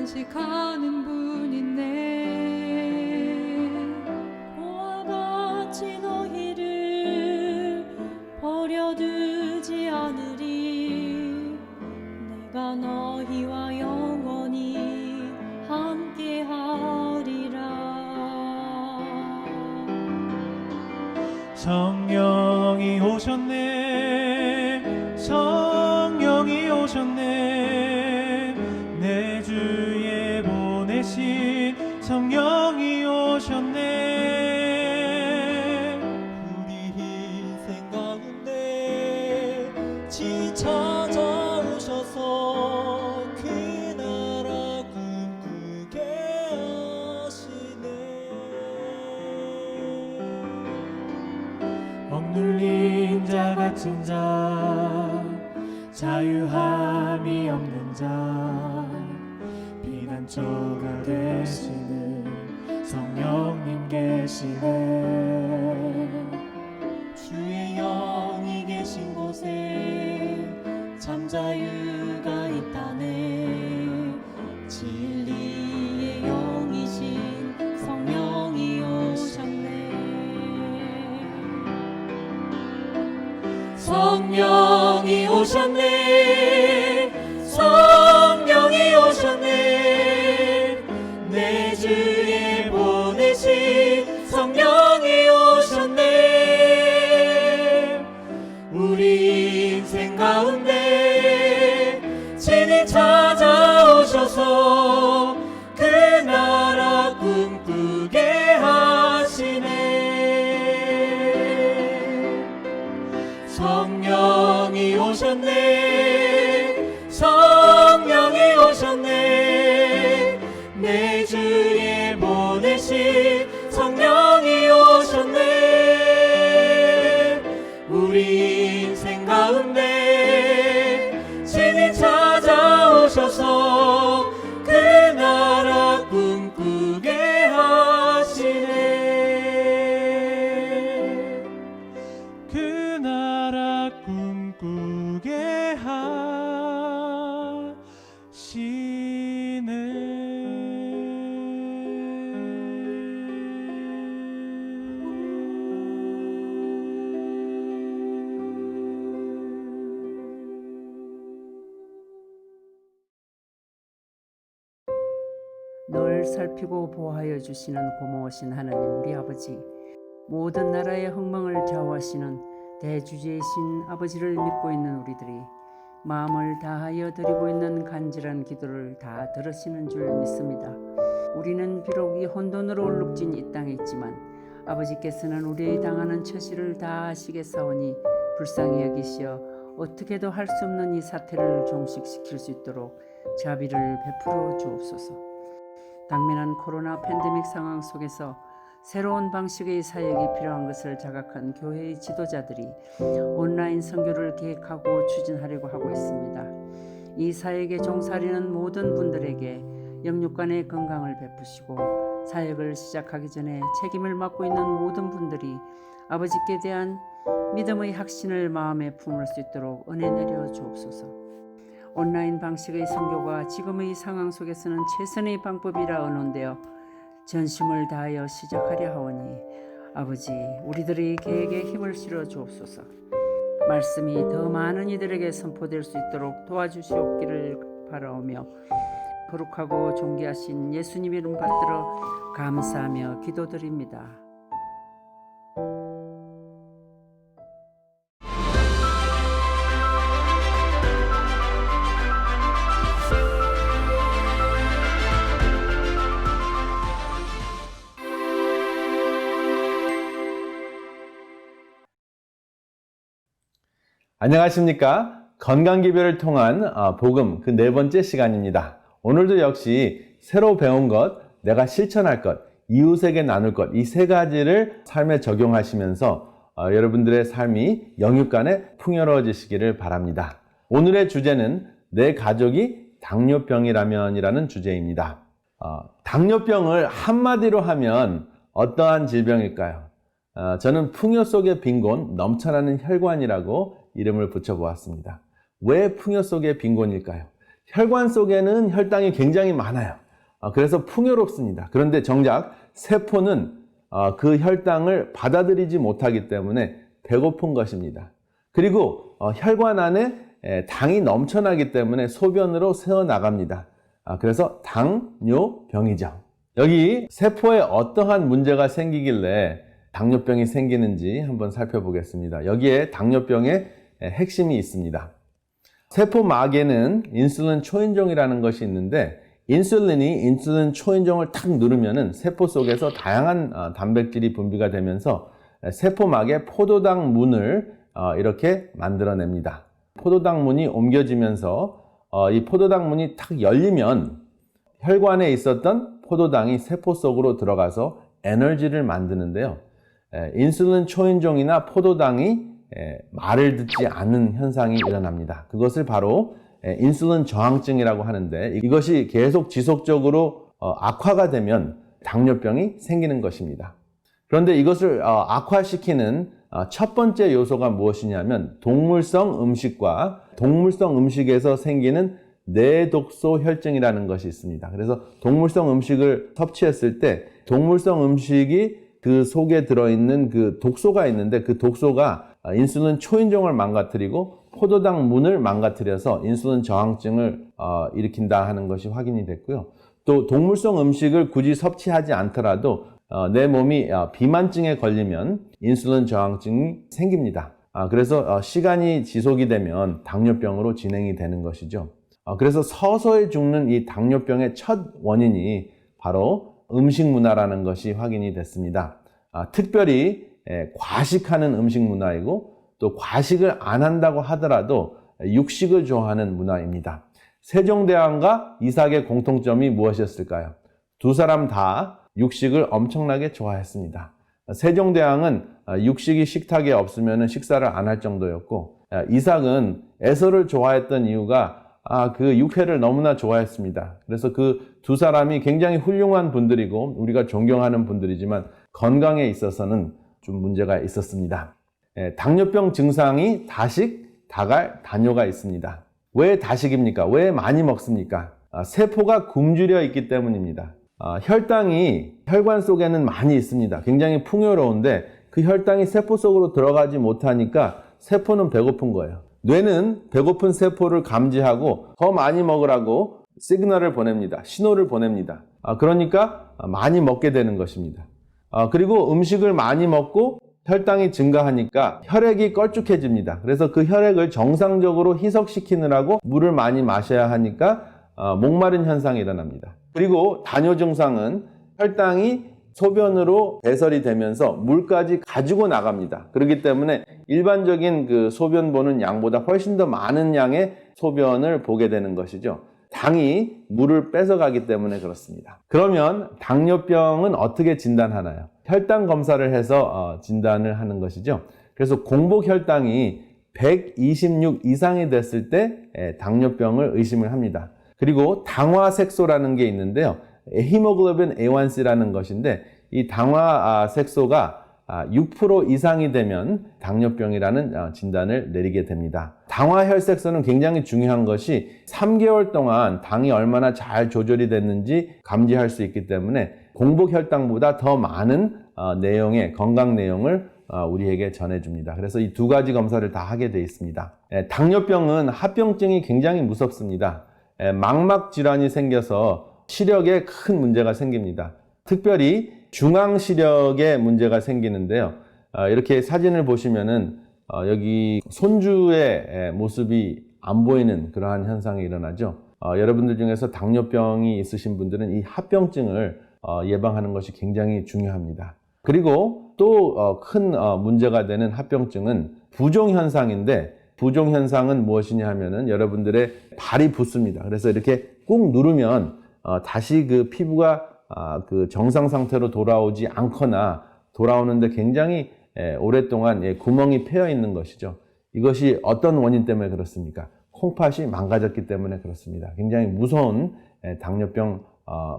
간직하는 분이네. 보아같이 너희를 버려두지 않으리. 내가 너희와 영원히 함께하리라. 성령이 오셨네. 성령이 오셨네. 내 주에 보내신 성령이 오셨네. 우리 인생 가운데 지 찾아오셔서 그 나라 꿈꾸게 하시네. 억눌린 자 같은 자, 자유함이 없는 자, 피난처가 되시는 성령님 계시네. 주의 영이 계신 곳에 참 자유가 있다네. 진리의 영이신 성령이 오셨네. 성령이 오셨네. 성령이 오셨네. 내 주에 보내신 성령이 오셨네. 우리 인생 가운데 친히 찾아오셔서 그 나라 꿈꾸게 하시네. 성령이 오셨네. 성령이 오셨네. 내 주에 보내신 성령이 오셨네. 우리 인생 가운데 친히 찾아오셔서 그 나라 꿈꾸게 하시네. 그 나라 꿈꾸게 늘 살피고 보호하여 주시는 고마우신 하나님 우리 아버지, 모든 나라의 흥망을 좌우하시는 대주제이신 아버지를 믿고 있는 우리들이 마음을 다하여 드리고 있는 간절한 기도를 다 들으시는 줄 믿습니다. 우리는 비록 이 혼돈으로 얼룩진 이 땅에 있지만 아버지께서는 우리의 당하는 처시를 다 아시겠사오니 불쌍히 여기시어 어떻게도 할 수 없는 이 사태를 종식시킬 수 있도록 자비를 베풀어 주옵소서. 당면한 코로나 팬데믹 상황 속에서 새로운 방식의 사역이 필요한 것을 자각한 교회의 지도자들이 온라인 선교를 계획하고 추진하려고 하고 있습니다. 이 사역에 종사하려는 모든 분들에게 영육간의 건강을 베푸시고 사역을 시작하기 전에 책임을 맡고 있는 모든 분들이 아버지께 대한 믿음의 확신을 마음에 품을 수 있도록 은혜 내려 주옵소서. 온라인 방식의 선교가 지금의 상황 속에서는 최선의 방법이라 언론되어 전심을 다하여 시작하려 하오니 아버지 우리들의 계획에 힘을 실어 주옵소서. 말씀이 더 많은 이들에게 선포될 수 있도록 도와주시옵기를 바라오며 거룩하고 존귀하신 예수님 이름 받들어 감사하며 기도드립니다. 안녕하십니까? 건강기별을 통한 복음 그 네 번째 시간입니다. 오늘도 역시 새로 배운 것, 내가 실천할 것, 이웃에게 나눌 것, 이 세 가지를 삶에 적용하시면서 여러분들의 삶이 영육간에 풍요로워지시기를 바랍니다. 오늘의 주제는 내 가족이 당뇨병이라면이라는 주제입니다. 당뇨병을 한마디로 하면 어떠한 질병일까요? 저는 풍요 속의 빈곤, 넘쳐나는 혈관이라고 이름을 붙여보았습니다. 왜 풍요 속의 빈곤일까요? 혈관 속에는 혈당이 굉장히 많아요. 그래서 풍요롭습니다. 그런데 정작 세포는 그 혈당을 받아들이지 못하기 때문에 배고픈 것입니다. 그리고 혈관 안에 당이 넘쳐나기 때문에 소변으로 새어나갑니다. 그래서 당뇨병이죠. 여기 세포에 어떠한 문제가 생기길래 당뇨병이 생기는지 한번 살펴보겠습니다. 여기에 당뇨병의 핵심이 있습니다. 세포막에는 인슐린 초인종이라는 것이 있는데 인슐린이 인슐린 초인종을 탁 누르면은 세포 속에서 다양한 단백질이 분비가 되면서 세포막에 포도당 문을 이렇게 만들어냅니다. 포도당 문이 옮겨지면서 이 포도당 문이 탁 열리면 혈관에 있었던 포도당이 세포 속으로 들어가서 에너지를 만드는데요. 인슐린 초인종이나 포도당이 말을 듣지 않는 현상이 일어납니다. 그것을 바로 인슐린 저항증이라고 하는데 이것이 계속 지속적으로 악화가 되면 당뇨병이 생기는 것입니다. 그런데 이것을 악화시키는 첫 번째 요소가 무엇이냐면 동물성 음식과 동물성 음식에서 생기는 내독소 혈증이라는 것이 있습니다. 그래서 동물성 음식을 섭취했을 때 동물성 음식이 그 속에 들어있는 그 독소가 있는데 그 독소가 인슐린 초인종을 망가뜨리고 포도당 문을 망가뜨려서 인슐린 저항증을 일으킨다 하는 것이 확인이 됐고요. 또 동물성 음식을 굳이 섭취하지 않더라도 내 몸이 비만증에 걸리면 인슐린 저항증이 생깁니다. 그래서 시간이 지속이 되면 당뇨병으로 진행이 되는 것이죠. 그래서 서서히 죽는 이 당뇨병의 첫 원인이 바로 음식 문화라는 것이 확인이 됐습니다. 특별히 과식하는 음식 문화이고 또 과식을 안 한다고 하더라도 육식을 좋아하는 문화입니다. 세종대왕과 이삭의 공통점이 무엇이었을까요? 두 사람 다 육식을 엄청나게 좋아했습니다. 세종대왕은 육식이 식탁에 없으면 식사를 안 할 정도였고 이삭은 에서를 좋아했던 이유가 그 육회를 너무나 좋아했습니다. 그래서 그 두 사람이 굉장히 훌륭한 분들이고 우리가 존경하는 분들이지만 건강에 있어서는 좀 문제가 있었습니다. 당뇨병 증상이 다식, 다갈, 다뇨가 있습니다. 왜 다식입니까? 왜 많이 먹습니까? 세포가 굶주려 있기 때문입니다. 혈당이 혈관 속에는 많이 있습니다. 굉장히 풍요로운데 그 혈당이 세포 속으로 들어가지 못하니까 세포는 배고픈 거예요. 뇌는 배고픈 세포를 감지하고 더 많이 먹으라고 시그널을 보냅니다. 신호를 보냅니다. 그러니까 많이 먹게 되는 것입니다. 그리고 음식을 많이 먹고 혈당이 증가하니까 혈액이 걸쭉해집니다. 그래서 그 혈액을 정상적으로 희석시키느라고 물을 많이 마셔야 하니까 목마른 현상이 일어납니다. 그리고 다뇨 증상은 혈당이 소변으로 배설이 되면서 물까지 가지고 나갑니다. 그렇기 때문에 일반적인 그 소변 보는 양보다 훨씬 더 많은 양의 소변을 보게 되는 것이죠. 당이 물을 뺏어가기 때문에 그렇습니다. 그러면 당뇨병은 어떻게 진단하나요? 혈당 검사를 해서 진단을 하는 것이죠. 그래서 공복 혈당이 126 이상이 됐을 때 당뇨병을 의심을 합니다. 그리고 당화색소라는 게 있는데요. 히모글로빈 A1C라는 것인데 이 당화색소가 6% 이상이 되면 당뇨병이라는 진단을 내리게 됩니다. 당화혈색소는 굉장히 중요한 것이 3개월 동안 당이 얼마나 잘 조절이 됐는지 감지할 수 있기 때문에 공복 혈당보다 더 많은 내용의 건강 내용을 우리에게 전해줍니다. 그래서 이 두 가지 검사를 다 하게 되어 있습니다. 당뇨병은 합병증이 굉장히 무섭습니다. 망막 질환이 생겨서 시력에 큰 문제가 생깁니다. 특별히 중앙시력에 문제가 생기는데요. 이렇게 사진을 보시면은 여기 손주의 모습이 안 보이는 그러한 현상이 일어나죠. 여러분들 중에서 당뇨병이 있으신 분들은 이 합병증을 예방하는 것이 굉장히 중요합니다. 그리고 또 큰 문제가 되는 합병증은 부종현상인데 부종현상은 무엇이냐 하면은 여러분들의 발이 붓습니다. 그래서 이렇게 꾹 누르면 다시 그 피부가 그 정상 상태로 돌아오지 않거나 돌아오는데 굉장히 오랫동안 구멍이 패여 있는 것이죠. 이것이 어떤 원인 때문에 그렇습니까? 콩팥이 망가졌기 때문에 그렇습니다. 굉장히 무서운 당뇨병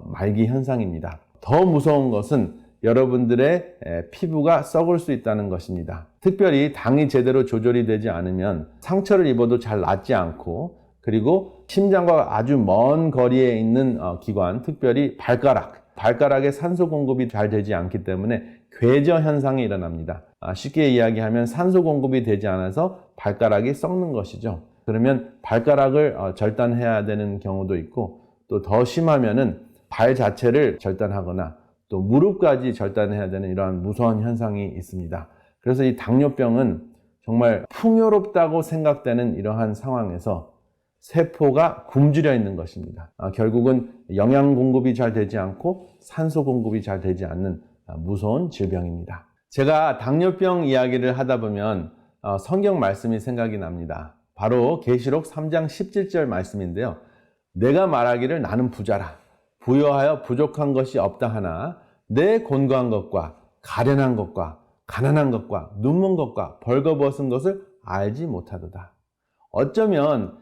말기 현상입니다. 더 무서운 것은 여러분들의 피부가 썩을 수 있다는 것입니다. 특별히 당이 제대로 조절이 되지 않으면 상처를 입어도 잘 낫지 않고 그리고 심장과 아주 먼 거리에 있는 기관, 특별히 발가락에 산소 공급이 잘 되지 않기 때문에 궤저 현상이 일어납니다. 쉽게 이야기하면 산소 공급이 되지 않아서 발가락이 썩는 것이죠. 그러면 발가락을 절단해야 되는 경우도 있고, 또 더 심하면은 발 자체를 절단하거나 또 무릎까지 절단해야 되는 이러한 무서운 현상이 있습니다. 그래서 이 당뇨병은 정말 풍요롭다고 생각되는 이러한 상황에서 세포가 굶주려 있는 것입니다. 결국은 영양 공급이 잘 되지 않고 산소 공급이 잘 되지 않는 무서운 질병입니다. 제가 당뇨병 이야기를 하다 보면 성경 말씀이 생각이 납니다. 바로 계시록 3장 17절 말씀인데요. 내가 말하기를 나는 부자라. 부여하여 부족한 것이 없다 하나 내 곤고한 것과 가련한 것과 가난한 것과 눈먼 것과 벌거벗은 것을 알지 못하도다. 어쩌면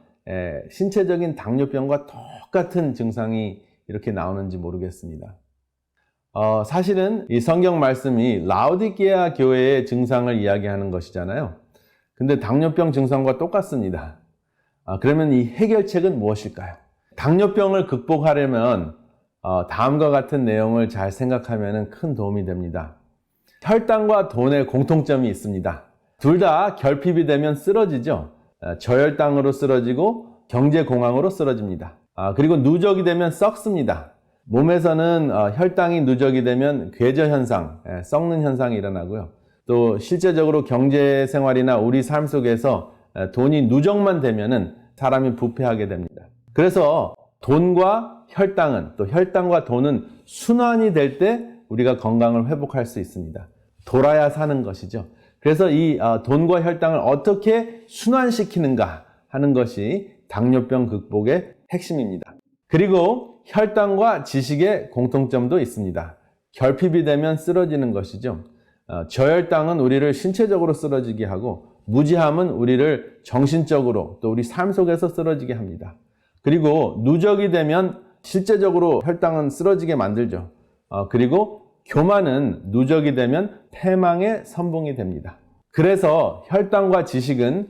신체적인 당뇨병과 똑같은 증상이 이렇게 나오는지 모르겠습니다. 사실은 이 성경 말씀이 라오디게아 교회의 증상을 이야기하는 것이잖아요. 근데 당뇨병 증상과 똑같습니다. 그러면 이 해결책은 무엇일까요? 당뇨병을 극복하려면 다음과 같은 내용을 잘 생각하면 큰 도움이 됩니다. 혈당과 돈의 공통점이 있습니다. 둘 다 결핍이 되면 쓰러지죠. 저혈당으로 쓰러지고 경제공황으로 쓰러집니다. 그리고 누적이 되면 썩습니다. 몸에서는 혈당이 누적이 되면 궤저 현상, 썩는 현상이 일어나고요. 또 실제적으로 경제생활이나 우리 삶 속에서 돈이 누적만 되면은 사람이 부패하게 됩니다. 그래서 돈과 혈당은, 또 혈당과 돈은 순환이 될 때 우리가 건강을 회복할 수 있습니다. 돌아야 사는 것이죠. 그래서 이 돈과 혈당을 어떻게 순환시키는가 하는 것이 당뇨병 극복의 핵심입니다. 그리고 혈당과 지식의 공통점도 있습니다. 결핍이 되면 쓰러지는 것이죠. 저혈당은 우리를 신체적으로 쓰러지게 하고, 무지함은 우리를 정신적으로 또 우리 삶 속에서 쓰러지게 합니다. 그리고 누적이 되면 실제적으로 혈당은 쓰러지게 만들죠. 그리고 교만은 누적이 되면 패망의 선봉이 됩니다. 그래서 혈당과 지식은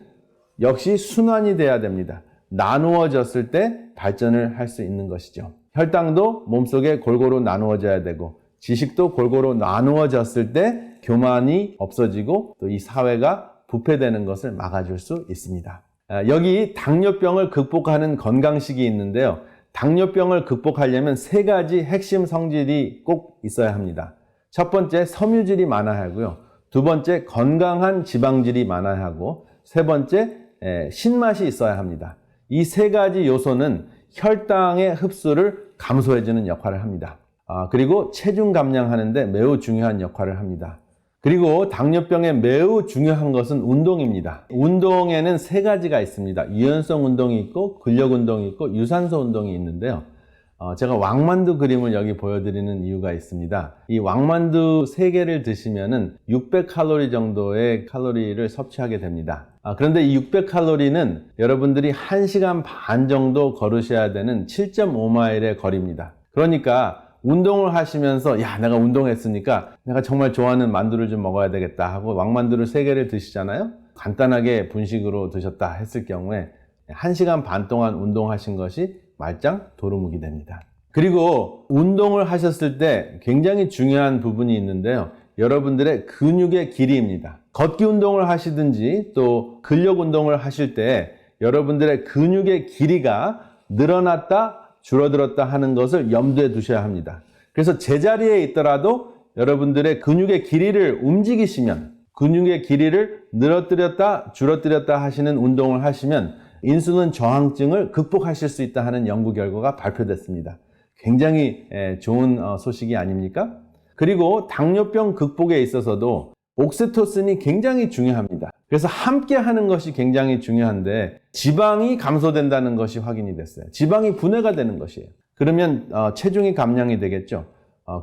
역시 순환이 돼야 됩니다. 나누어졌을 때 발전을 할 수 있는 것이죠. 혈당도 몸속에 골고루 나누어져야 되고, 지식도 골고루 나누어졌을 때 교만이 없어지고 또 이 사회가 부패되는 것을 막아줄 수 있습니다. 여기 당뇨병을 극복하는 건강식이 있는데요. 당뇨병을 극복하려면 3가지 핵심 성질이 꼭 있어야 합니다. 첫 번째, 섬유질이 많아야 하고요. 두 번째, 건강한 지방질이 많아야 하고, 세 번째, 신맛이 있어야 합니다. 이 3가지 요소는 혈당의 흡수를 감소해주는 역할을 합니다. 그리고 체중 감량하는데 매우 중요한 역할을 합니다. 그리고 당뇨병에 매우 중요한 것은 운동입니다. 운동에는 3가지가 있습니다. 유연성 운동이 있고, 근력 운동이 있고, 유산소 운동이 있는데요. 제가 왕만두 그림을 여기 보여드리는 이유가 있습니다. 이 왕만두 3개를 드시면은 600칼로리 정도의 칼로리를 섭취하게 됩니다. 그런데 이 600칼로리는 여러분들이 1시간 반 정도 걸으셔야 되는 7.5마일의 거리입니다. 그러니까 운동을 하시면서 야, 내가 운동했으니까 내가 정말 좋아하는 만두를 좀 먹어야 되겠다 하고 왕만두를 3개를 드시잖아요. 간단하게 분식으로 드셨다 했을 경우에 1시간 반 동안 운동하신 것이 말짱 도루묵이 됩니다. 그리고 운동을 하셨을 때 굉장히 중요한 부분이 있는데요. 여러분들의 근육의 길이입니다. 걷기 운동을 하시든지 또 근력 운동을 하실 때 여러분들의 근육의 길이가 늘어났다 줄어들었다 하는 것을 염두에 두셔야 합니다. 그래서 제자리에 있더라도 여러분들의 근육의 길이를 움직이시면, 근육의 길이를 늘어뜨렸다 줄어뜨렸다 하시는 운동을 하시면 인슐린 저항증을 극복하실 수 있다 하는 연구 결과가 발표됐습니다. 굉장히 좋은 소식이 아닙니까? 그리고 당뇨병 극복에 있어서도 옥시토신이 굉장히 중요합니다. 그래서 함께 하는 것이 굉장히 중요한데, 지방이 감소된다는 것이 확인이 됐어요. 지방이 분해가 되는 것이에요. 그러면 체중이 감량이 되겠죠.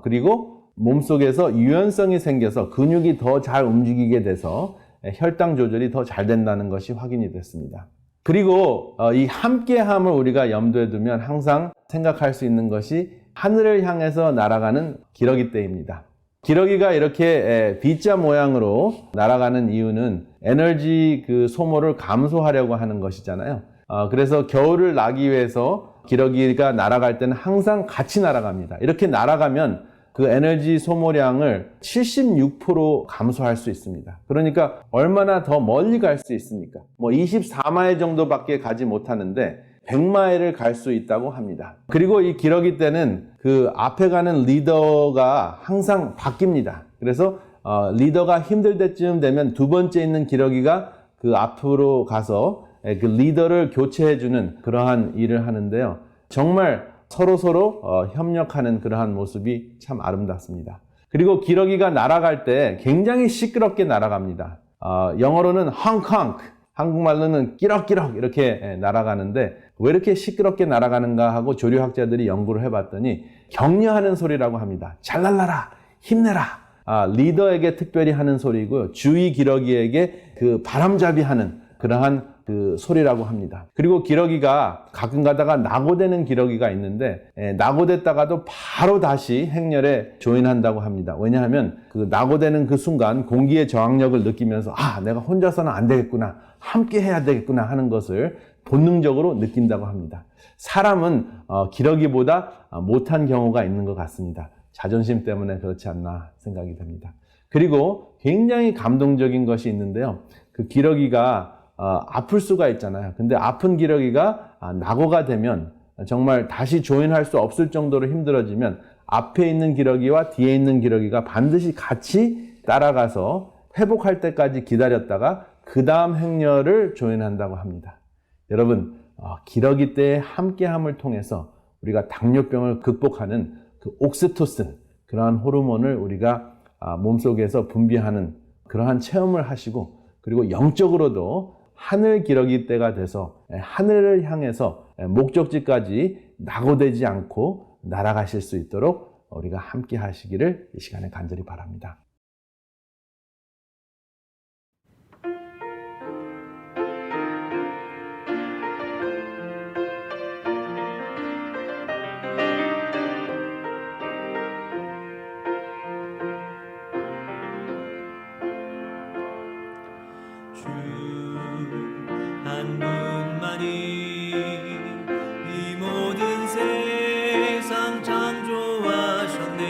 그리고 몸속에서 유연성이 생겨서 근육이 더 잘 움직이게 돼서 혈당 조절이 더 잘 된다는 것이 확인이 됐습니다. 그리고 이 함께함을 우리가 염두에 두면 항상 생각할 수 있는 것이 하늘을 향해서 날아가는 기러기 떼입니다. 기러기가 이렇게 B자 모양으로 날아가는 이유는 에너지 소모를 감소하려고 하는 것이잖아요. 그래서 겨울을 나기 위해서 기러기가 날아갈 때는 항상 같이 날아갑니다. 이렇게 날아가면 그 에너지 소모량을 76% 감소할 수 있습니다. 그러니까 얼마나 더 멀리 갈 수 있습니까? 뭐 24마일 정도밖에 가지 못하는데 100마일을 갈 수 있다고 합니다. 그리고 이 기러기 때는 그 앞에 가는 리더가 항상 바뀝니다. 그래서 리더가 힘들 때쯤 되면 두 번째 있는 기러기가 그 앞으로 가서 그 리더를 교체해주는 그러한 일을 하는데요. 정말 서로 협력하는 그러한 모습이 참 아름답습니다. 그리고 기러기가 날아갈 때 굉장히 시끄럽게 날아갑니다. 영어로는 헝컹, 한국말로는 끼럭끼럭 이렇게 날아가는데 왜 이렇게 시끄럽게 날아가는가 하고 조류학자들이 연구를 해봤더니 격려하는 소리라고 합니다. 잘 날라라, 힘내라. 리더에게 특별히 하는 소리고요. 주위 기러기에게 그 바람잡이 하는 그러한 그 소리라고 합니다. 그리고 기러기가 가끔 가다가 낙오되는 기러기가 있는데 낙오됐다가도 바로 다시 행렬에 조인한다고 합니다. 왜냐하면 그 낙오되는 그 순간 공기의 저항력을 느끼면서 내가 혼자서는 안 되겠구나, 함께 해야 되겠구나 하는 것을 본능적으로 느낀다고 합니다. 사람은 기러기보다 못한 경우가 있는 것 같습니다. 자존심 때문에 그렇지 않나 생각이 됩니다. 그리고 굉장히 감동적인 것이 있는데요. 그 기러기가 아플 수가 있잖아요. 근데 아픈 기러기가 낙오가 되면 정말 다시 조인할 수 없을 정도로 힘들어지면 앞에 있는 기러기와 뒤에 있는 기러기가 반드시 같이 따라가서 회복할 때까지 기다렸다가 그 다음 행렬을 조인한다고 합니다. 여러분, 기러기 때의 함께함을 통해서 우리가 당뇨병을 극복하는 그 옥시토신, 그러한 호르몬을 우리가 몸속에서 분비하는 그러한 체험을 하시고, 그리고 영적으로도 하늘 기러기 때가 돼서 하늘을 향해서 목적지까지 낙오되지 않고 날아가실 수 있도록 우리가 함께 하시기를 이 시간에 간절히 바랍니다. 한 분만이 이 모든 세상 창조하셨네.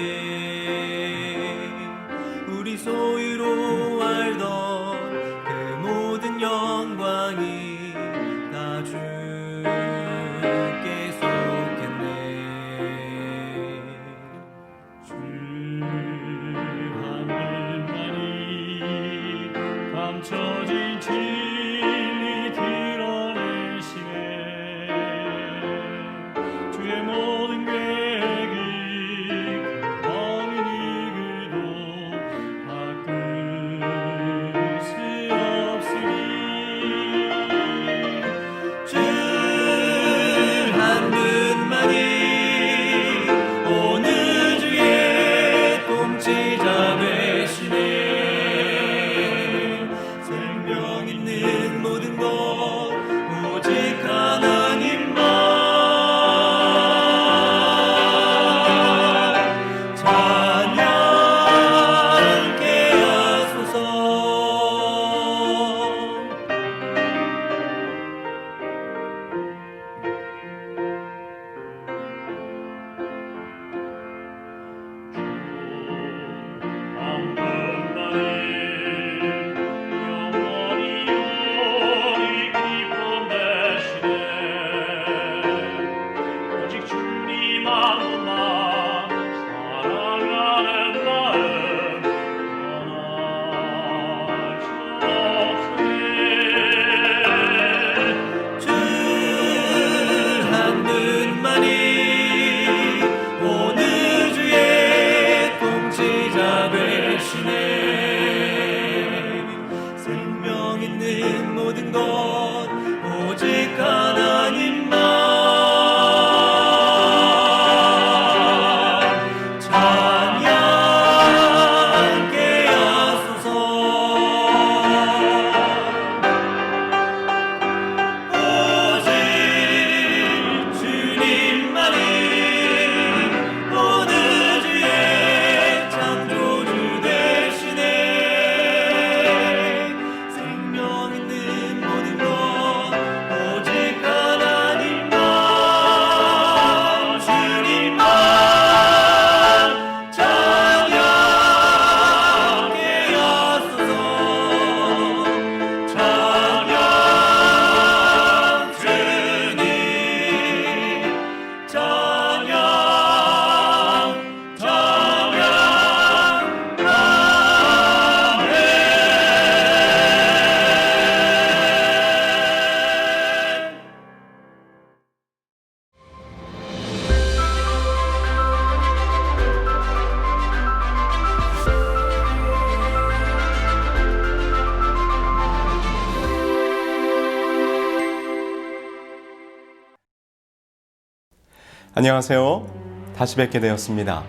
안녕하세요. 다시 뵙게 되었습니다.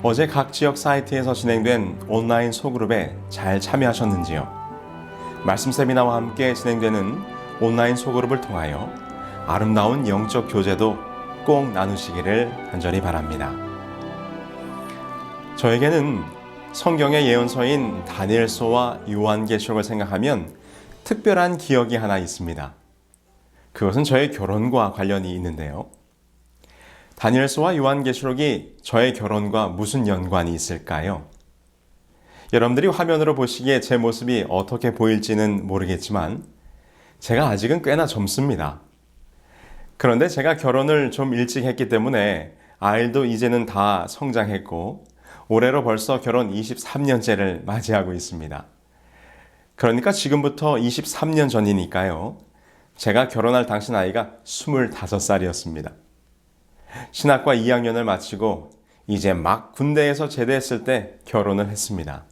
어제 각 지역 사이트에서 진행된 온라인 소그룹에 잘 참여하셨는지요? 말씀 세미나와 함께 진행되는 온라인 소그룹을 통하여 아름다운 영적 교제도 꼭 나누시기를 간절히 바랍니다. 저에게는 성경의 예언서인 다니엘서와 요한계시록을 생각하면 특별한 기억이 하나 있습니다. 그것은 저의 결혼과 관련이 있는데요. 다니엘서와 요한계시록이 저의 결혼과 무슨 연관이 있을까요? 여러분들이 화면으로 보시기에 제 모습이 어떻게 보일지는 모르겠지만 제가 아직은 꽤나 젊습니다. 그런데 제가 결혼을 좀 일찍 했기 때문에 아이도 이제는 다 성장했고 올해로 벌써 결혼 23년째를 맞이하고 있습니다. 그러니까 지금부터 23년 전이니까요. 제가 결혼할 당시 나이가 25살이었습니다. 신학과 2학년을 마치고 이제 막 군대에서 제대했을 때 결혼을 했습니다.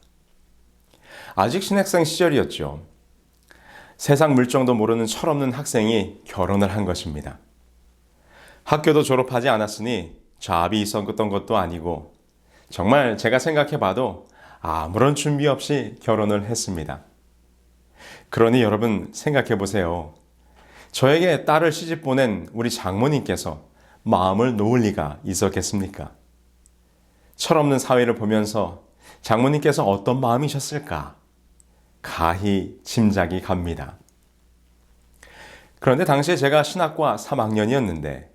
아직 신학생 시절이었죠. 세상 물정도 모르는 철없는 학생이 결혼을 한 것입니다. 학교도 졸업하지 않았으니 잡이 있었던 것도 아니고 정말 제가 생각해봐도 아무런 준비 없이 결혼을 했습니다. 그러니 여러분 생각해보세요. 저에게 딸을 시집 보낸 우리 장모님께서 마음을 놓을 리가 있었겠습니까? 철없는 사회를 보면서 장모님께서 어떤 마음이셨을까? 가히 짐작이 갑니다. 그런데 당시에 제가 신학과 3학년이었는데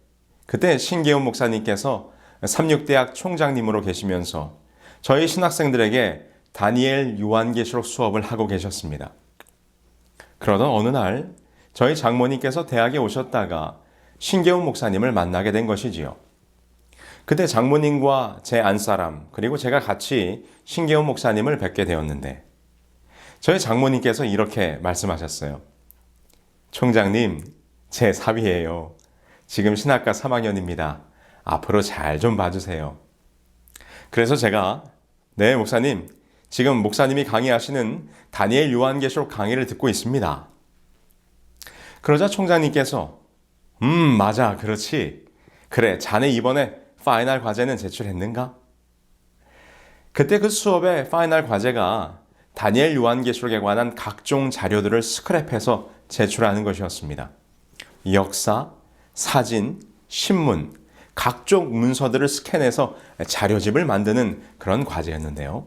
그때 신계훈 목사님께서 삼육대학 총장님으로 계시면서 저희 신학생들에게 다니엘 요한계시록 수업을 하고 계셨습니다. 그러던 어느 날 저희 장모님께서 대학에 오셨다가 신계훈 목사님을 만나게 된 것이지요. 그때 장모님과 제 안사람 그리고 제가 같이 신계훈 목사님을 뵙게 되었는데 저희 장모님께서 이렇게 말씀하셨어요. 총장님, 제 사위예요. 지금 신학과 3학년입니다. 앞으로 잘 좀 봐주세요. 그래서 제가 네 목사님, 지금 목사님이 강의하시는 다니엘 요한계시록 강의를 듣고 있습니다. 그러자 총장님께서 맞아, 그렇지. 그래, 자네 이번에 파이널 과제는 제출했는가? 그때 그 수업의 파이널 과제가 다니엘 요한계시록에 관한 각종 자료들을 스크랩해서 제출하는 것이었습니다. 역사, 사진, 신문, 각종 문서들을 스캔해서 자료집을 만드는 그런 과제였는데요.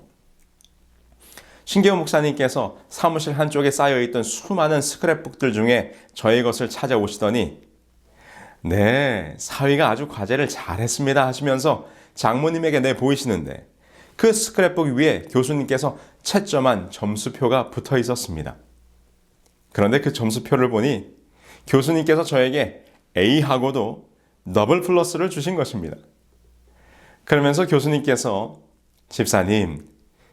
신계훈 목사님께서 사무실 한쪽에 쌓여있던 수많은 스크랩북들 중에 저의 것을 찾아오시더니 네, 사위가 아주 과제를 잘했습니다 하시면서 장모님에게 내보이시는데 그 스크랩북 위에 교수님께서 채점한 점수표가 붙어 있었습니다. 그런데 그 점수표를 보니 교수님께서 저에게 A하고도 더블 플러스를 주신 것입니다. 그러면서 교수님께서 집사님,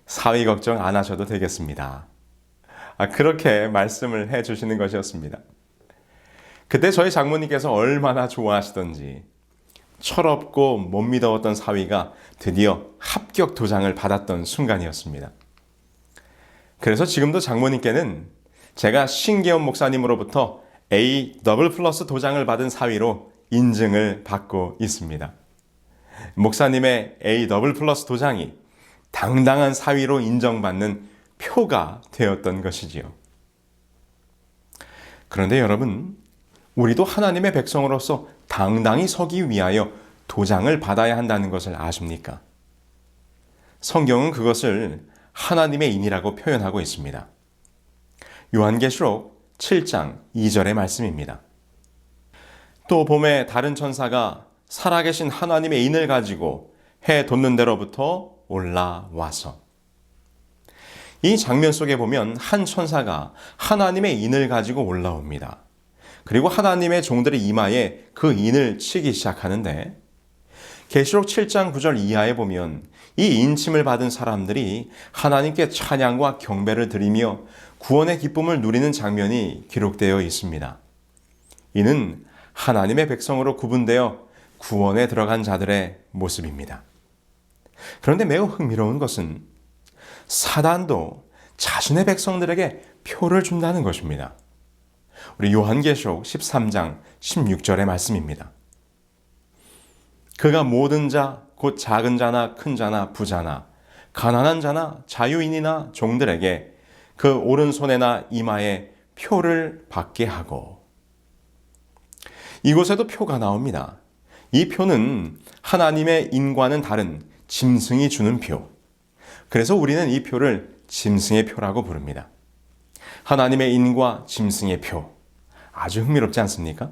사위 걱정 안 하셔도 되겠습니다. 그렇게 말씀을 해주시는 것이었습니다. 그때 저희 장모님께서 얼마나 좋아하시던지 철없고 못 믿어왔던 사위가 드디어 합격 도장을 받았던 순간이었습니다. 그래서 지금도 장모님께는 제가 신계훈 목사님으로부터 A 더블 플러스 도장을 받은 사위로 인증을 받고 있습니다. 목사님의 A 더블 플러스 도장이 당당한 사위로 인정받는 표가 되었던 것이지요. 그런데 여러분, 우리도 하나님의 백성으로서 당당히 서기 위하여 도장을 받아야 한다는 것을 아십니까? 성경은 그것을 하나님의 인이라고 표현하고 있습니다. 요한계시록 7장 2절의 말씀입니다. 또 봄에 다른 천사가 살아계신 하나님의 인을 가지고 해 돋는 데로부터 올라와서 이 장면 속에 보면 한 천사가 하나님의 인을 가지고 올라옵니다. 그리고 하나님의 종들의 이마에 그 인을 치기 시작하는데 계시록 7장 9절 이하에 보면 이 인침을 받은 사람들이 하나님께 찬양과 경배를 드리며 구원의 기쁨을 누리는 장면이 기록되어 있습니다. 이는 하나님의 백성으로 구분되어 구원에 들어간 자들의 모습입니다. 그런데 매우 흥미로운 것은 사단도 자신의 백성들에게 표를 준다는 것입니다. 우리 요한계시록 13장 16절의 말씀입니다. 그가 모든 자, 곧 작은 자나 큰 자나 부자나 가난한 자나 자유인이나 종들에게 그 오른손에나 이마에 표를 받게 하고. 이곳에도 표가 나옵니다. 이 표는 하나님의 인과는 다른 짐승이 주는 표. 그래서 우리는 이 표를 짐승의 표라고 부릅니다. 하나님의 인과 짐승의 표. 아주 흥미롭지 않습니까?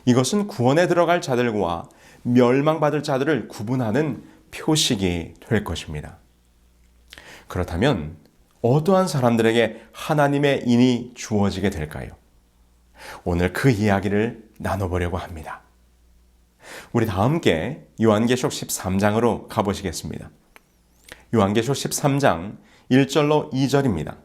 이것은 구원에 들어갈 자들과 멸망받을 자들을 구분하는 표식이 될 것입니다. 그렇다면 어떠한 사람들에게 하나님의 인이 주어지게 될까요? 오늘 그 이야기를 나눠보려고 합니다. 우리 다 함께 요한계시록 13장으로 가보시겠습니다. 요한계시록 13장 1절로 2절입니다.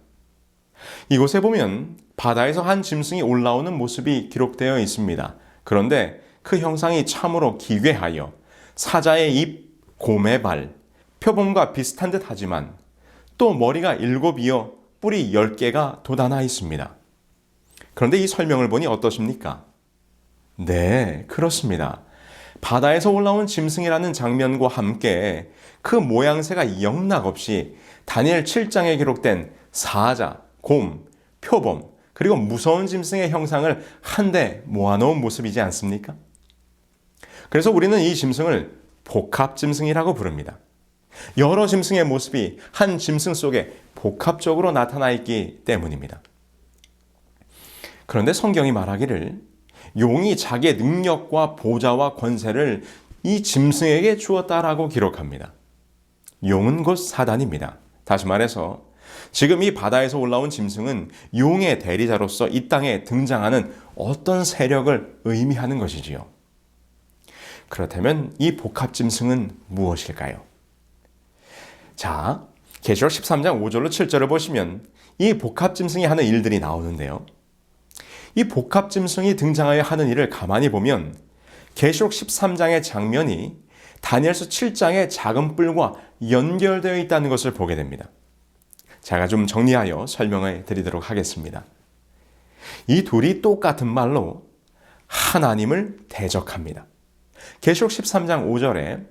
이곳에 보면 바다에서 한 짐승이 올라오는 모습이 기록되어 있습니다. 그런데 그 형상이 참으로 기괴하여 사자의 입, 곰의 발, 표범과 비슷한 듯 하지만 또 머리가 7이어 뿔이 10개가 돋아나 있습니다. 그런데 이 설명을 보니 어떠십니까? 네, 그렇습니다. 바다에서 올라온 짐승이라는 장면과 함께 그 모양새가 영락없이 다니엘 7장에 기록된 사자, 곰, 표범, 그리고 무서운 짐승의 형상을 한데 모아놓은 모습이지 않습니까? 그래서 우리는 이 짐승을 복합 짐승이라고 부릅니다. 여러 짐승의 모습이 한 짐승 속에 복합적으로 나타나 있기 때문입니다. 그런데 성경이 말하기를 용이 자기의 능력과 보좌와 권세를 이 짐승에게 주었다라고 기록합니다. 용은 곧 사단입니다. 다시 말해서 지금 이 바다에서 올라온 짐승은 용의 대리자로서 이 땅에 등장하는 어떤 세력을 의미하는 것이지요. 그렇다면 이 복합 짐승은 무엇일까요? 자, 계시록 13장 5절로 7절을 보시면 이 복합 짐승이 하는 일들이 나오는데요. 이 복합 짐승이 등장하여 하는 일을 가만히 보면 계시록 13장의 장면이 다니엘서 7장의 작은 뿔과 연결되어 있다는 것을 보게 됩니다. 제가 좀 정리하여 설명해 드리도록 하겠습니다. 이 둘이 똑같은 말로 하나님을 대적합니다. 계시록 13장 5절에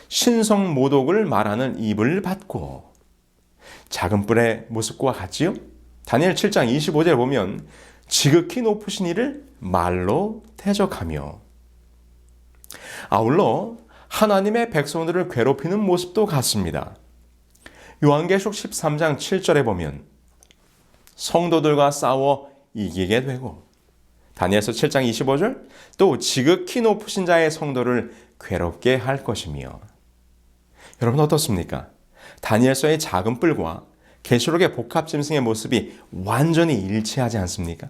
신성 모독을 말하는 입을 받고, 작은 뿔의 모습과 같지요? 다니엘 7장 25절에 보면 지극히 높으신 이를 말로 대적하며, 아울러 하나님의 백성들을 괴롭히는 모습도 같습니다. 요한계시록 13장 7절에 보면 성도들과 싸워 이기게 되고, 다니엘서 7장 25절 또 지극히 높으신 자의 성도를 괴롭게 할 것이며. 여러분 어떻습니까? 다니엘서의 작은 뿔과 계시록의 복합 짐승의 모습이 완전히 일치하지 않습니까?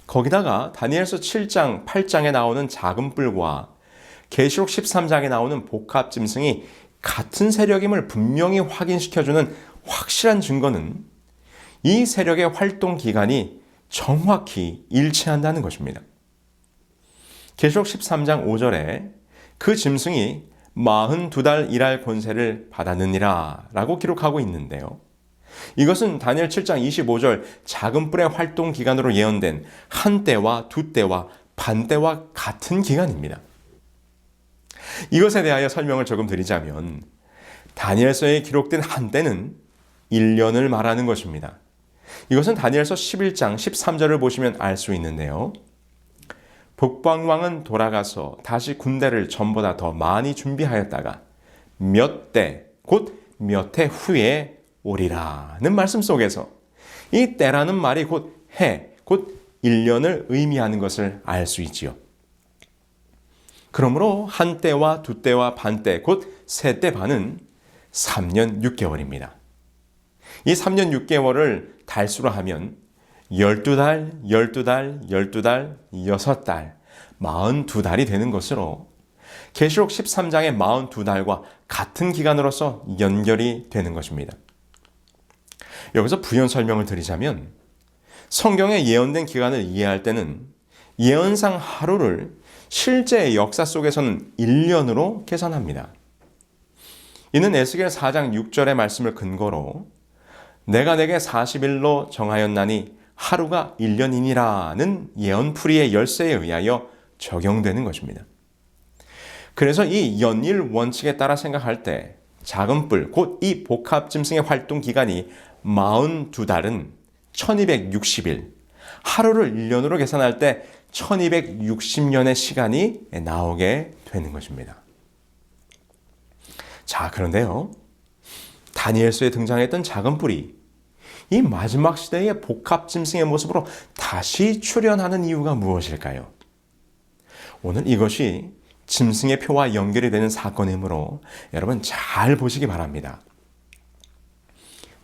거기다가 다니엘서 7장, 8장에 나오는 작은 뿔과 계시록 13장에 나오는 복합 짐승이 같은 세력임을 분명히 확인시켜주는 확실한 증거는 이 세력의 활동 기간이 정확히 일치한다는 것입니다. 계시록 13장 5절에 그 짐승이 42달 일할 권세를 받았느니라 라고 기록하고 있는데요. 이것은 다니엘 7장 25절 작은 뿔의 활동 기간으로 예언된 한때와 두때와 반때와 같은 기간입니다. 이것에 대하여 설명을 조금 드리자면 다니엘서에 기록된 한때는 1년을 말하는 것입니다. 이것은 다니엘서 11장 13절을 보시면 알 수 있는데요. 북방왕은 돌아가서 다시 군대를 전보다 더 많이 준비하였다가 몇 때, 곧 몇 해 후에 오리라는 말씀 속에서 이 때라는 말이 곧 해, 곧 1년을 의미하는 것을 알 수 있지요. 그러므로 한 때와 두 때와 반 때, 곧 세 때 반은 3년 6개월입니다. 이 3년 6개월을 달수로 하면 12달, 12달, 12달, 6달, 42달이 되는 것으로 계시록 13장의 42달과 같은 기간으로서 연결이 되는 것입니다. 여기서 부연 설명을 드리자면 성경에 예언된 기간을 이해할 때는 예언상 하루를 실제 역사 속에서는 1년으로 계산합니다. 이는 에스겔 4장 6절의 말씀을 근거로 내가 내게 40일로 정하였나니 하루가 1년이니라는 예언풀이의 열쇠에 의하여 적용되는 것입니다. 그래서 이 연일 원칙에 따라 생각할 때 작은 뿔, 곧 이 복합 짐승의 활동 기간이 42달은 1260일, 하루를 1년으로 계산할 때 1260년의 시간이 나오게 되는 것입니다. 자, 그런데요. 다니엘서에 등장했던 작은 뿔이 이 마지막 시대의 복합 짐승의 모습으로 다시 출현하는 이유가 무엇일까요? 오늘 이것이 짐승의 표와 연결이 되는 사건이므로 여러분 잘 보시기 바랍니다.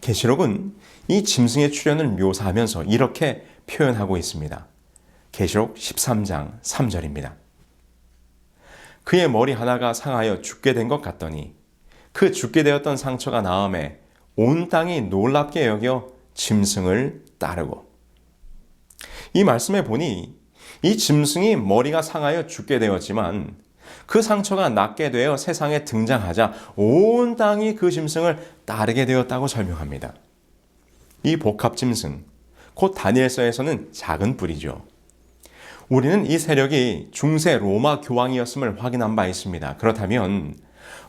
계시록은 이 짐승의 출현을 묘사하면서 이렇게 표현하고 있습니다. 계시록 13장 3절입니다. 그의 머리 하나가 상하여 죽게 된 것 같더니 그 죽게 되었던 상처가 나음에 온 땅이 놀랍게 여겨 짐승을 따르고. 이 말씀에 보니 이 짐승이 머리가 상하여 죽게 되었지만 그 상처가 낫게 되어 세상에 등장하자 온 땅이 그 짐승을 따르게 되었다고 설명합니다. 이 복합 짐승, 곧 다니엘서에서는 작은 뿔이죠. 우리는 이 세력이 중세 로마 교황이었음을 확인한 바 있습니다. 그렇다면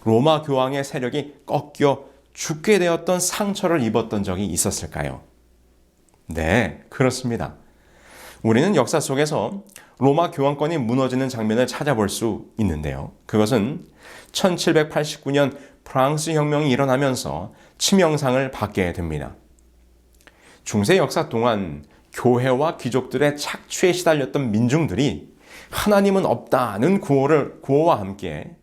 로마 교황의 세력이 꺾여 죽게 되었던 상처를 입었던 적이 있었을까요? 네, 그렇습니다. 우리는 역사 속에서 로마 교황권이 무너지는 장면을 찾아볼 수 있는데요. 그것은 1789년 프랑스 혁명이 일어나면서 치명상을 받게 됩니다. 중세 역사 동안 교회와 귀족들의 착취에 시달렸던 민중들이 하나님은 없다는 구호와 함께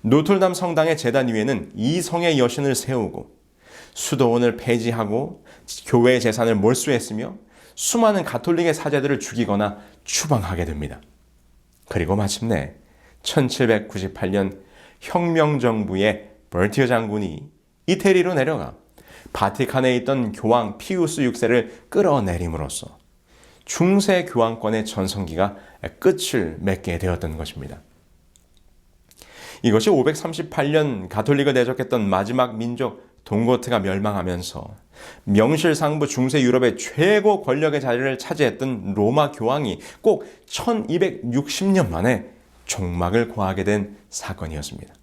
노틀담 성당의 제단 위에는 이성의 여신을 세우고 수도원을 폐지하고 교회 재산을 몰수했으며 수많은 가톨릭의 사제들을 죽이거나 추방하게 됩니다. 그리고 마침내 1798년 혁명정부의 버티어 장군이 이태리로 내려가 바티칸에 있던 교황 피우스 6세를 끌어내림으로써 중세 교황권의 전성기가 끝을 맺게 되었던 것입니다. 이것이 538년 가톨릭을 대적했던 마지막 민족 동고트가 멸망하면서 명실상부 중세 유럽의 최고 권력의 자리를 차지했던 로마 교황이 꼭 1260년 만에 종막을 고하게 된 사건이었습니다.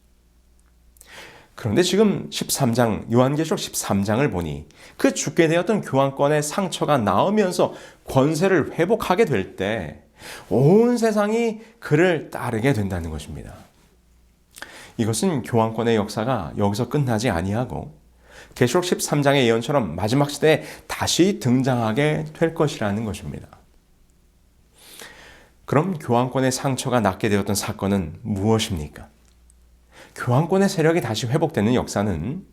그런데 지금 13장, 요한계시록 13장을 보니 그 죽게 되었던 교황권의 상처가 나으면서 권세를 회복하게 될 때 온 세상이 그를 따르게 된다는 것입니다. 이것은 교황권의 역사가 여기서 끝나지 아니하고 계시록 13장의 예언처럼 마지막 시대에 다시 등장하게 될 것이라는 것입니다. 그럼 교황권의 상처가 낫게 되었던 사건은 무엇입니까? 교황권의 세력이 다시 회복되는 역사는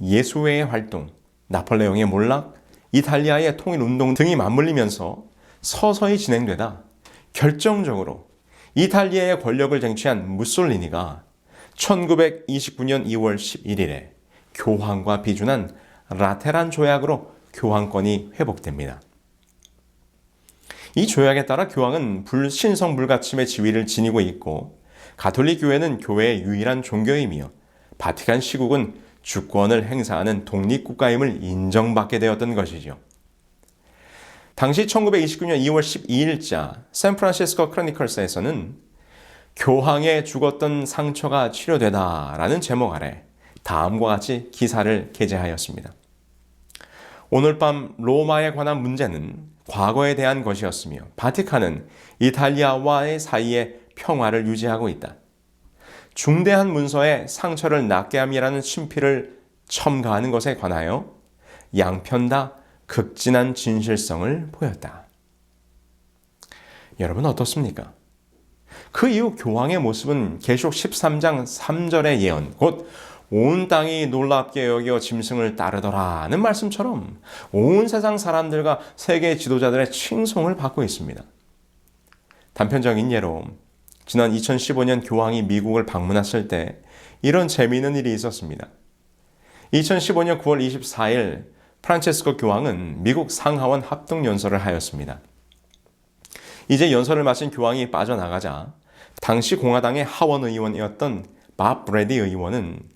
예수회의 활동, 나폴레옹의 몰락, 이탈리아의 통일운동 등이 맞물리면서 서서히 진행되다 결정적으로 이탈리아의 권력을 쟁취한 무솔리니가 1929년 2월 11일에 교황과 비준한 라테란 조약으로 교황권이 회복됩니다. 이 조약에 따라 교황은 불신성 불가침의 지위를 지니고 있고 가톨릭 교회는 교회의 유일한 종교이며 바티칸 시국은 주권을 행사하는 독립국가임을 인정받게 되었던 것이죠. 당시 1929년 2월 12일자 샌프란시스코 크로니컬스에서는 교황의 죽었던 상처가 치료되다라는 제목 아래 다음과 같이 기사를 게재하였습니다. 오늘 밤 로마에 관한 문제는 과거에 대한 것이었으며 바티칸은 이탈리아와의 사이에 평화를 유지하고 있다. 중대한 문서에 상처를 낫게 함이라는 심필을 첨가하는 것에 관하여 양편 다 극진한 진실성을 보였다. 여러분 어떻습니까? 그 이후 교황의 모습은 계시록 13장 3절의 예언, 곧 온 땅이 놀랍게 여겨 짐승을 따르더라는 말씀처럼 온 세상 사람들과 세계 지도자들의 칭송을 받고 있습니다. 단편적인 예로 지난 2015년 교황이 미국을 방문했을 때 이런 재미있는 일이 있었습니다. 2015년 9월 24일 프란체스코 교황은 미국 상하원 합동연설을 하였습니다. 이제 연설을 마친 교황이 빠져나가자 당시 공화당의 하원 의원이었던 밥 브래디 의원은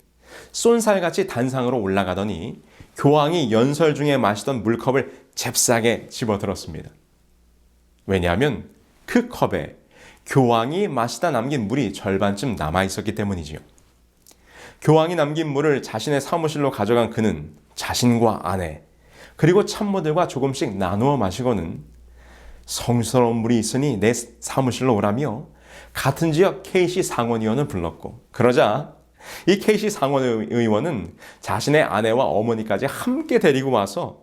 쏜살같이 단상으로 올라가더니 교황이 연설 중에 마시던 물컵을 잽싸게 집어들었습니다. 왜냐하면 그 컵에 교황이 마시다 남긴 물이 절반쯤 남아 있었기 때문이지요. 교황이 남긴 물을 자신의 사무실로 가져간 그는 자신과 아내 그리고 참모들과 조금씩 나누어 마시고는 성스러운 물이 있으니 내 사무실로 오라며 같은 지역 K씨 상원의원을 불렀고, 그러자 이 K씨 상원의원은 자신의 아내와 어머니까지 함께 데리고 와서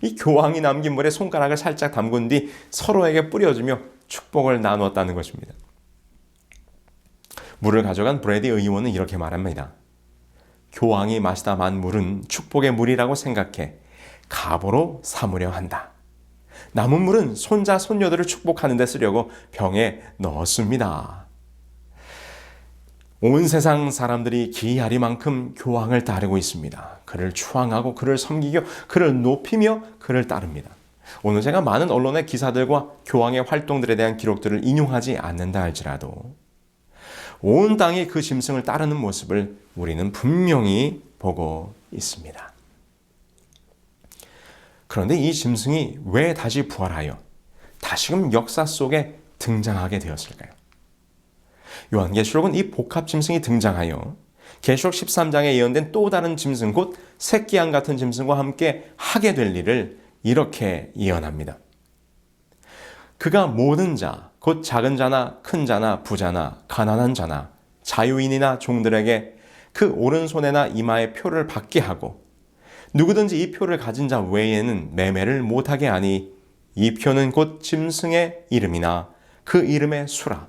이 교황이 남긴 물에 손가락을 살짝 담근 뒤 서로에게 뿌려주며 축복을 나누었다는 것입니다. 물을 가져간 브래디 의원은 이렇게 말합니다. 교황이 마시다 만 물은 축복의 물이라고 생각해 갑오로 삼으려 한다. 남은 물은 손자, 손녀들을 축복하는 데 쓰려고 병에 넣었습니다. 온 세상 사람들이 기이하리만큼 교황을 따르고 있습니다. 그를 추앙하고 그를 섬기며 그를 높이며 그를 따릅니다. 오늘 제가 많은 언론의 기사들과 교황의 활동들에 대한 기록들을 인용하지 않는다 할지라도 온 땅이 그 짐승을 따르는 모습을 우리는 분명히 보고 있습니다. 그런데 이 짐승이 왜 다시 부활하여 다시금 역사 속에 등장하게 되었을까요? 요한계시록은 이 복합 짐승이 등장하여 계시록 13장에 예언된 또 다른 짐승, 곧 새끼양 같은 짐승과 함께 하게 될 일을 이렇게 예언합니다. 그가 모든 자, 곧 작은 자나 큰 자나 부자나 가난한 자나 자유인이나 종들에게 그 오른손에나 이마에 표를 받게 하고 누구든지 이 표를 가진 자 외에는 매매를 못하게 하니 이 표는 곧 짐승의 이름이나 그 이름의 수라.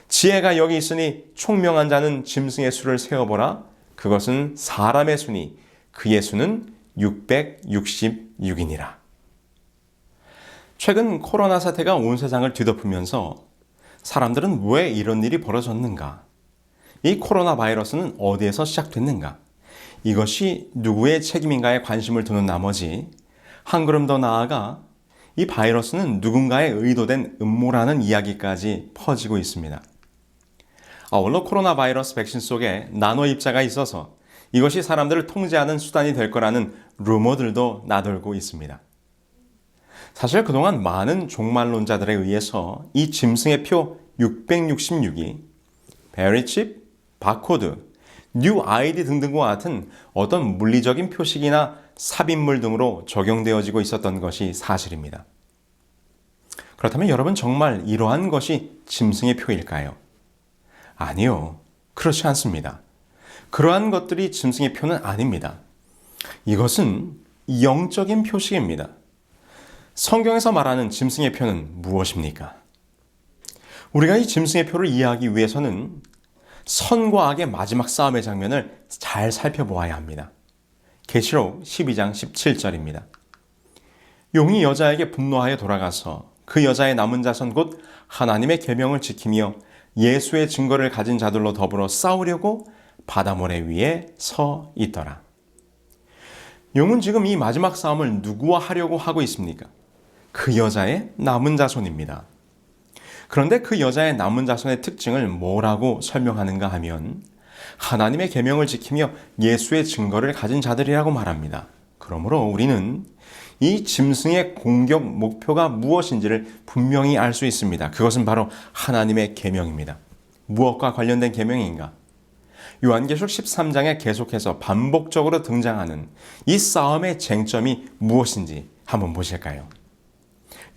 지혜가 여기 있으니 총명한 자는 짐승의 수를 세어보라. 그것은 사람의 수니 그의 수는 666이니라. 최근 코로나 사태가 온 세상을 뒤덮으면서 사람들은 왜 이런 일이 벌어졌는가? 이 코로나 바이러스는 어디에서 시작됐는가? 이것이 누구의 책임인가에 관심을 두는 나머지 한 걸음 더 나아가 이 바이러스는 누군가의 의도된 음모라는 이야기까지 퍼지고 있습니다. 아울러 코로나 바이러스 백신 속에 나노 입자가 있어서 이것이 사람들을 통제하는 수단이 될 거라는 루머들도 나돌고 있습니다. 사실 그동안 많은 종말론자들에 의해서 이 짐승의 표 666이 베리칩, 바코드, 뉴 아이디 등등과 같은 어떤 물리적인 표식이나 삽입물 등으로 적용되어지고 있었던 것이 사실입니다. 그렇다면 여러분, 정말 이러한 것이 짐승의 표일까요? 아니요, 그렇지 않습니다. 그러한 것들이 짐승의 표는 아닙니다. 이것은 영적인 표식입니다. 성경에서 말하는 짐승의 표는 무엇입니까? 우리가 이 짐승의 표를 이해하기 위해서는 선과 악의 마지막 싸움의 장면을 잘 살펴보아야 합니다. 계시록 12장 17절입니다. 용이 여자에게 분노하여 돌아가서 그 여자의 남은 자손 곧 하나님의 계명을 지키며 예수의 증거를 가진 자들로 더불어 싸우려고 바다 모래 위에 서 있더라. 용은 지금 이 마지막 싸움을 누구와 하려고 하고 있습니까? 그 여자의 남은 자손입니다. 그런데 그 여자의 남은 자손의 특징을 뭐라고 설명하는가 하면 하나님의 계명을 지키며 예수의 증거를 가진 자들이라고 말합니다. 그러므로 우리는 이 짐승의 공격 목표가 무엇인지를 분명히 알 수 있습니다. 그것은 바로 하나님의 계명입니다. 무엇과 관련된 계명인가? 요한계시록 13장에 계속해서 반복적으로 등장하는 이 싸움의 쟁점이 무엇인지 한번 보실까요?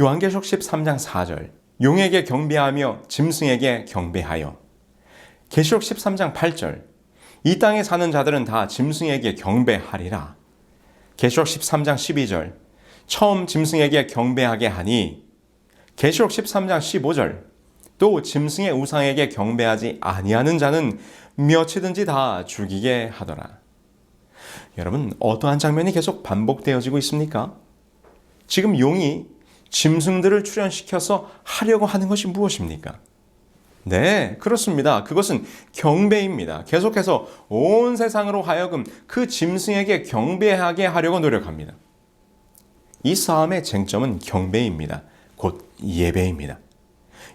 요한계시록 13장 4절, 용에게 경배하며 짐승에게 경배하여. 계시록 13장 8절, 이 땅에 사는 자들은 다 짐승에게 경배하리라. 계시록 13장 12절, 처음 짐승에게 경배하게 하니. 계시록 13장 15절, 또 짐승의 우상에게 경배하지 아니하는 자는 몇이든지 다 죽이게 하더라. 여러분, 어떠한 장면이 계속 반복되어지고 있습니까? 지금 용이 짐승들을 출현시켜서 하려고 하는 것이 무엇입니까? 네, 그렇습니다. 그것은 경배입니다. 계속해서 온 세상으로 하여금 그 짐승에게 경배하게 하려고 노력합니다. 이 싸움의 쟁점은 경배입니다. 곧 예배입니다.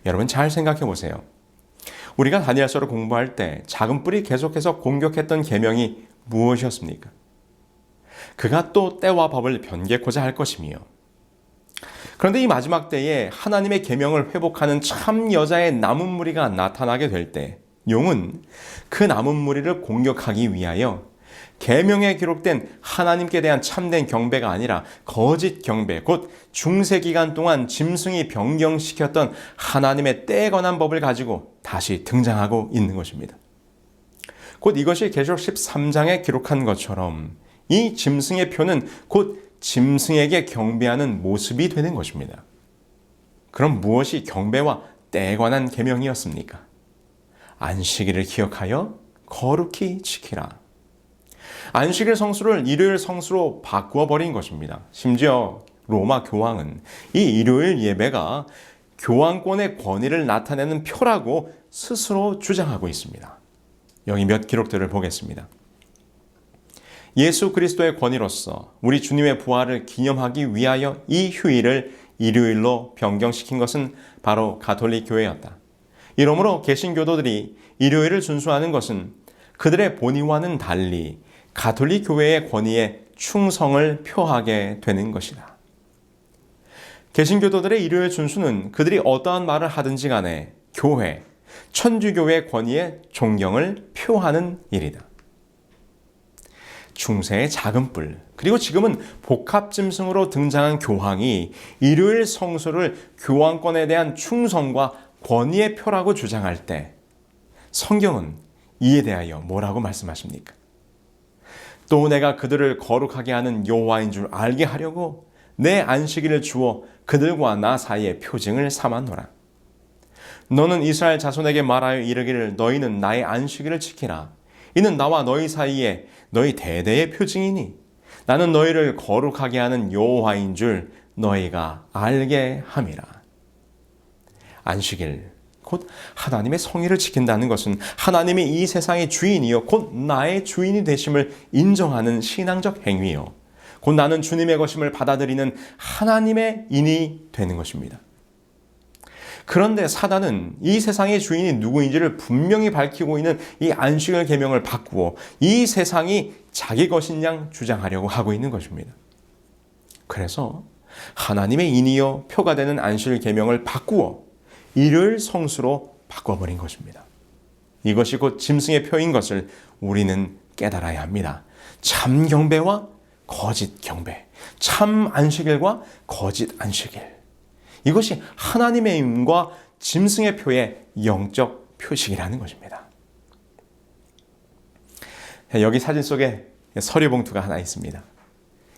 여러분, 잘 생각해 보세요. 우리가 다니엘서를 공부할 때 작은 뿔이 계속해서 공격했던 계명이 무엇이었습니까? 그가 또 때와 법을 변개코자 할 것이며, 그런데 이 마지막 때에 하나님의 계명을 회복하는 참 여자의 남은 무리가 나타나게 될 때 용은 그 남은 무리를 공격하기 위하여 계명에 기록된 하나님께 대한 참된 경배가 아니라 거짓 경배, 곧 중세 기간 동안 짐승이 변경시켰던 하나님의 때에 관한 법을 가지고 다시 등장하고 있는 것입니다. 곧 이것이 계시록 13장에 기록한 것처럼 이 짐승의 표는 곧 짐승에게 경배하는 모습이 되는 것입니다. 그럼 무엇이 경배와 때에 관한 계명이었습니까? 안식일을 기억하여 거룩히 지키라. 안식일 성수를 일요일 성수로 바꾸어 버린 것입니다. 심지어 로마 교황은 이 일요일 예배가 교황권의 권위를 나타내는 표라고 스스로 주장하고 있습니다. 여기 몇 기록들을 보겠습니다. 예수 그리스도의 권위로서 우리 주님의 부활을 기념하기 위하여 이 휴일을 일요일로 변경시킨 것은 바로 가톨릭 교회였다. 이러므로 개신교도들이 일요일을 준수하는 것은 그들의 본의와는 달리 가톨릭 교회의 권위에 충성을 표하게 되는 것이다. 개신교도들의 일요일 준수는 그들이 어떠한 말을 하든지 간에 교회, 천주교회의 권위에 존경을 표하는 일이다. 중세의 작은 뿔, 그리고 지금은 복합짐승으로 등장한 교황이 일요일 성수를 교황권에 대한 충성과 권위의 표라고 주장할 때 성경은 이에 대하여 뭐라고 말씀하십니까? 또 내가 그들을 거룩하게 하는 여호와인 줄 알게 하려고 내 안식일을 주어 그들과 나 사이에 표징을 삼았노라. 너는 이스라엘 자손에게 말하여 이르기를 너희는 나의 안식일을 지키라. 이는 나와 너희 사이에 너희 대대의 표징이니 나는 너희를 거룩하게 하는 여호와인 줄 너희가 알게 함이라. 안식일, 곧 하나님의 성의를 지킨다는 것은 하나님이 이 세상의 주인이요 곧 나의 주인이 되심을 인정하는 신앙적 행위요 곧 나는 주님의 것임을 받아들이는 하나님의 인이 되는 것입니다. 그런데 사단은 이 세상의 주인이 누구인지를 분명히 밝히고 있는 이 안식일 계명을 바꾸어 이 세상이 자기 것인 양 주장하려고 하고 있는 것입니다. 그래서 하나님의 인이요 표가 되는 안식일 계명을 바꾸어 일요일 성수로 바꿔버린 것입니다. 이것이 곧 짐승의 표인 것을 우리는 깨달아야 합니다. 참 경배와 거짓 경배, 참 안식일과 거짓 안식일. 이것이 하나님의 임과 짐승의 표의 영적 표식이라는 것입니다. 여기 사진 속에 서류 봉투가 하나 있습니다.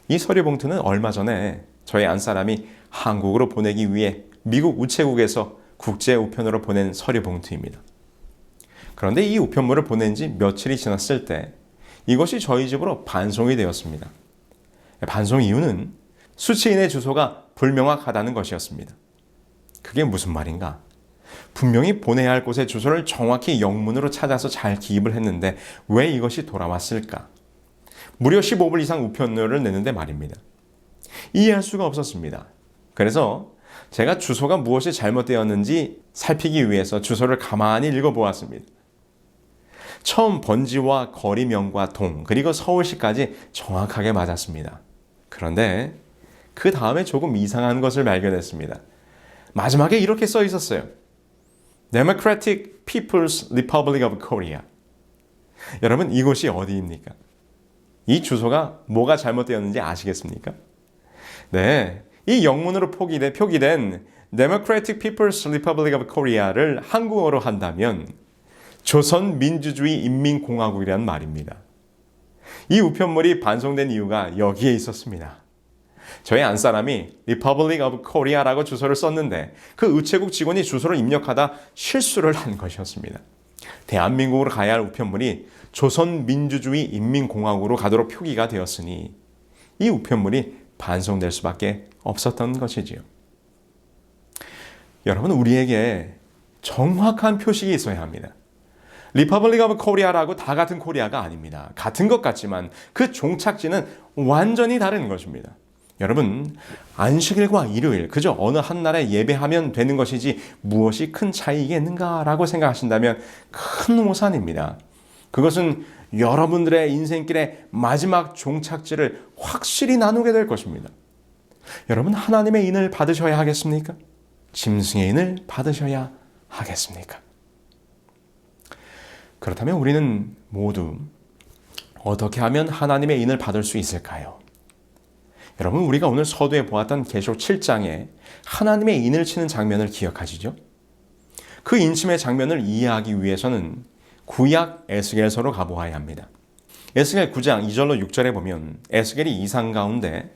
이 서류 봉투는 얼마 전에 저희 안사람이 한국으로 보내기 위해 미국 우체국에서 국제 우편으로 보낸 서류 봉투입니다. 그런데 이 우편물을 보낸 지 며칠이 지났을 때 이것이 저희 집으로 반송이 되었습니다. 반송 이유는 수취인의 주소가 불명확하다는 것이었습니다. 그게 무슨 말인가? 분명히 보내야 할 곳의 주소를 정확히 영문으로 찾아서 잘 기입을 했는데 왜 이것이 돌아왔을까? 무려 15불 이상 우편료를 내는데 말입니다. 이해할 수가 없었습니다. 그래서 제가 주소가 무엇이 잘못되었는지 살피기 위해서 주소를 가만히 읽어보았습니다. 처음 번지와 거리명과 동, 그리고 서울시까지 정확하게 맞았습니다. 그런데 그 다음에 조금 이상한 것을 발견했습니다. 마지막에 이렇게 써 있었어요. Democratic People's Republic of Korea. 여러분, 이곳이 어디입니까? 이 주소가 뭐가 잘못되었는지 아시겠습니까? 네, 이 영문으로 표기된 Democratic People's Republic of Korea를 한국어로 한다면 조선민주주의 인민공화국이라는 말입니다. 이 우편물이 반송된 이유가 여기에 있었습니다. 저희 안사람이 Republic of Korea라고 주소를 썼는데 그 우체국 직원이 주소를 입력하다 실수를 한 것이었습니다. 대한민국으로 가야 할 우편물이 조선민주주의 인민공화국으로 가도록 표기가 되었으니 이 우편물이 반송될 수밖에 없었던 것이지요. 여러분, 우리에게 정확한 표식이 있어야 합니다. Republic of Korea라고 다 같은 코리아가 아닙니다. 같은 것 같지만 그 종착지는 완전히 다른 것입니다. 여러분, 안식일과 일요일 그저 어느 한 날에 예배하면 되는 것이지 무엇이 큰 차이겠는가라고 생각하신다면 큰 오산입니다. 그것은 여러분들의 인생길의 마지막 종착지를 확실히 나누게 될 것입니다. 여러분, 하나님의 인을 받으셔야 하겠습니까? 짐승의 인을 받으셔야 하겠습니까? 그렇다면 우리는 모두 어떻게 하면 하나님의 인을 받을 수 있을까요? 여러분, 우리가 오늘 서두에 보았던 계시록 7장에 하나님의 인을 치는 장면을 기억하시죠? 그 인침의 장면을 이해하기 위해서는 구약 에스겔서로 가보아야 합니다. 에스겔 9장 2절로 6절에 보면 에스겔이 이상 가운데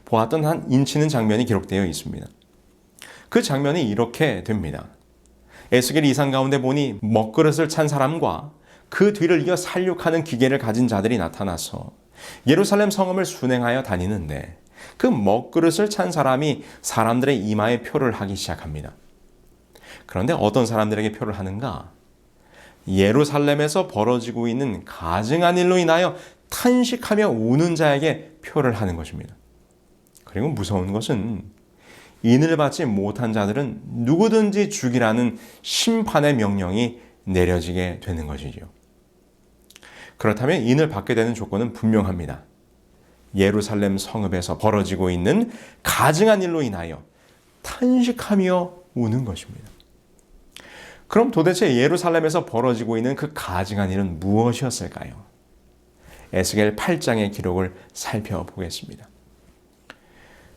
보았던 한 인치는 장면이 기록되어 있습니다. 그 장면이 이렇게 됩니다. 에스겔이 이상 가운데 보니 먹그릇을 찬 사람과 그 뒤를 이어 살육하는 기계를 가진 자들이 나타나서 예루살렘 성읍을 순행하여 다니는데 그 먹그릇을 찬 사람이 사람들의 이마에 표를 하기 시작합니다. 그런데 어떤 사람들에게 표를 하는가? 예루살렘에서 벌어지고 있는 가증한 일로 인하여 탄식하며 우는 자에게 표를 하는 것입니다. 그리고 무서운 것은 인을 받지 못한 자들은 누구든지 죽이라는 심판의 명령이 내려지게 되는 것이죠. 그렇다면 인을 받게 되는 조건은 분명합니다. 예루살렘 성읍에서 벌어지고 있는 가증한 일로 인하여 탄식하며 우는 것입니다. 그럼 도대체 예루살렘에서 벌어지고 있는 그 가증한 일은 무엇이었을까요? 에스겔 8장의 기록을 살펴보겠습니다.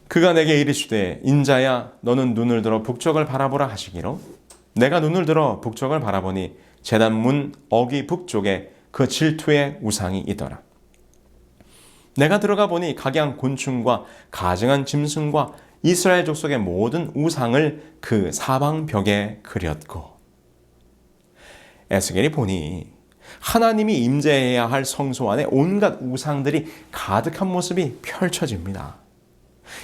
그가 내게 이르시되 인자야 너는 눈을 들어 북쪽을 바라보라 하시기로 내가 눈을 들어 북쪽을 바라보니 제단 문 어귀 북쪽에 그 질투의 우상이 있더라. 내가 들어가 보니 각양 곤충과 가증한 짐승과 이스라엘 족속의 모든 우상을 그 사방벽에 그렸고. 에스겔이 보니 하나님이 임재해야 할 성소 안에 온갖 우상들이 가득한 모습이 펼쳐집니다.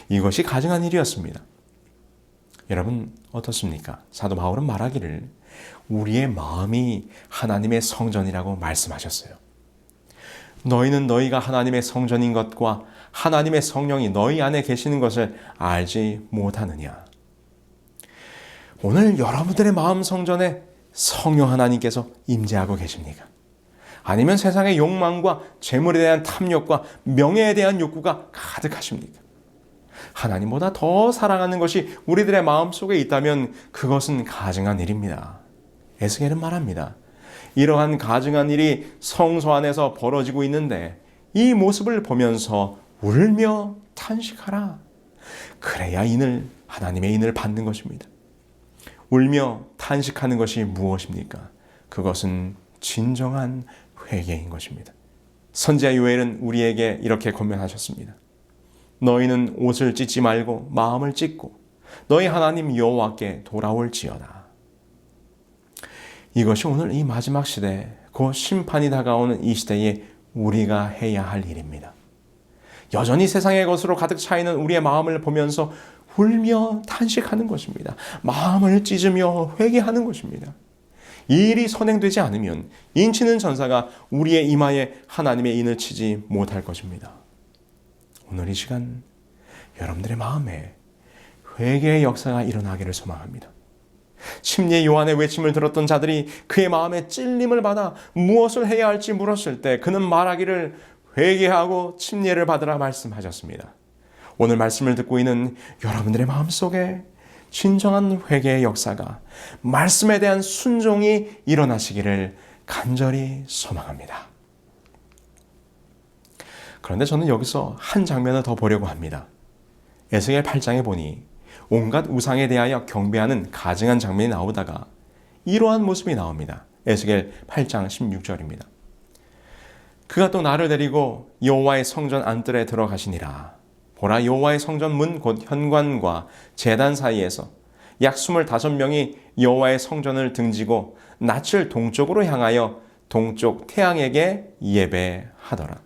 이것이 가증한 일이었습니다. 여러분 어떻습니까? 사도 바울은 말하기를 우리의 마음이 하나님의 성전이라고 말씀하셨어요. 너희는 너희가 하나님의 성전인 것과 하나님의 성령이 너희 안에 계시는 것을 알지 못하느냐. 오늘 여러분들의 마음 성전에 성령 하나님께서 임재하고 계십니까? 아니면 세상의 욕망과 재물에 대한 탐욕과 명예에 대한 욕구가 가득하십니까? 하나님보다 더 사랑하는 것이 우리들의 마음속에 있다면 그것은 가증한 일입니다. 에스겔은 말합니다. 이러한 가증한 일이 성소 안에서 벌어지고 있는데 이 모습을 보면서 울며 탄식하라. 그래야 하나님의 인을 받는 것입니다. 울며 탄식하는 것이 무엇입니까? 그것은 진정한 회개인 것입니다. 선지자 요엘은 우리에게 이렇게 권면하셨습니다. 너희는 옷을 찢지 말고 마음을 찢고 너희 하나님 여호와께 돌아올지어다. 이것이 오늘 이 마지막 시대, 곧 심판이 다가오는 이 시대에 우리가 해야 할 일입니다. 여전히 세상의 것으로 가득 차 있는 우리의 마음을 보면서 울며 탄식하는 것입니다. 마음을 찢으며 회개하는 것입니다. 이 일이 선행되지 않으면 인치는 전사가 우리의 이마에 하나님의 인을 치지 못할 것입니다. 오늘 이 시간 여러분들의 마음에 회개의 역사가 일어나기를 소망합니다. 침례 요한의 외침을 들었던 자들이 그의 마음에 찔림을 받아 무엇을 해야 할지 물었을 때 그는 말하기를 회개하고 침례를 받으라 말씀하셨습니다. 오늘 말씀을 듣고 있는 여러분들의 마음속에 진정한 회개의 역사가, 말씀에 대한 순종이 일어나시기를 간절히 소망합니다. 그런데 저는 여기서 한 장면을 더 보려고 합니다. 에스겔 8장에 보니 온갖 우상에 대하여 경배하는 가증한 장면이 나오다가 이러한 모습이 나옵니다. 에스겔 8장 16절입니다. 그가 또 나를 데리고 여호와의 성전 안뜰에 들어가시니라. 보라, 여호와의 성전 문 곧 현관과 제단 사이에서 약 25명이 여호와의 성전을 등지고 낯을 동쪽으로 향하여 동쪽 태양에게 예배하더라.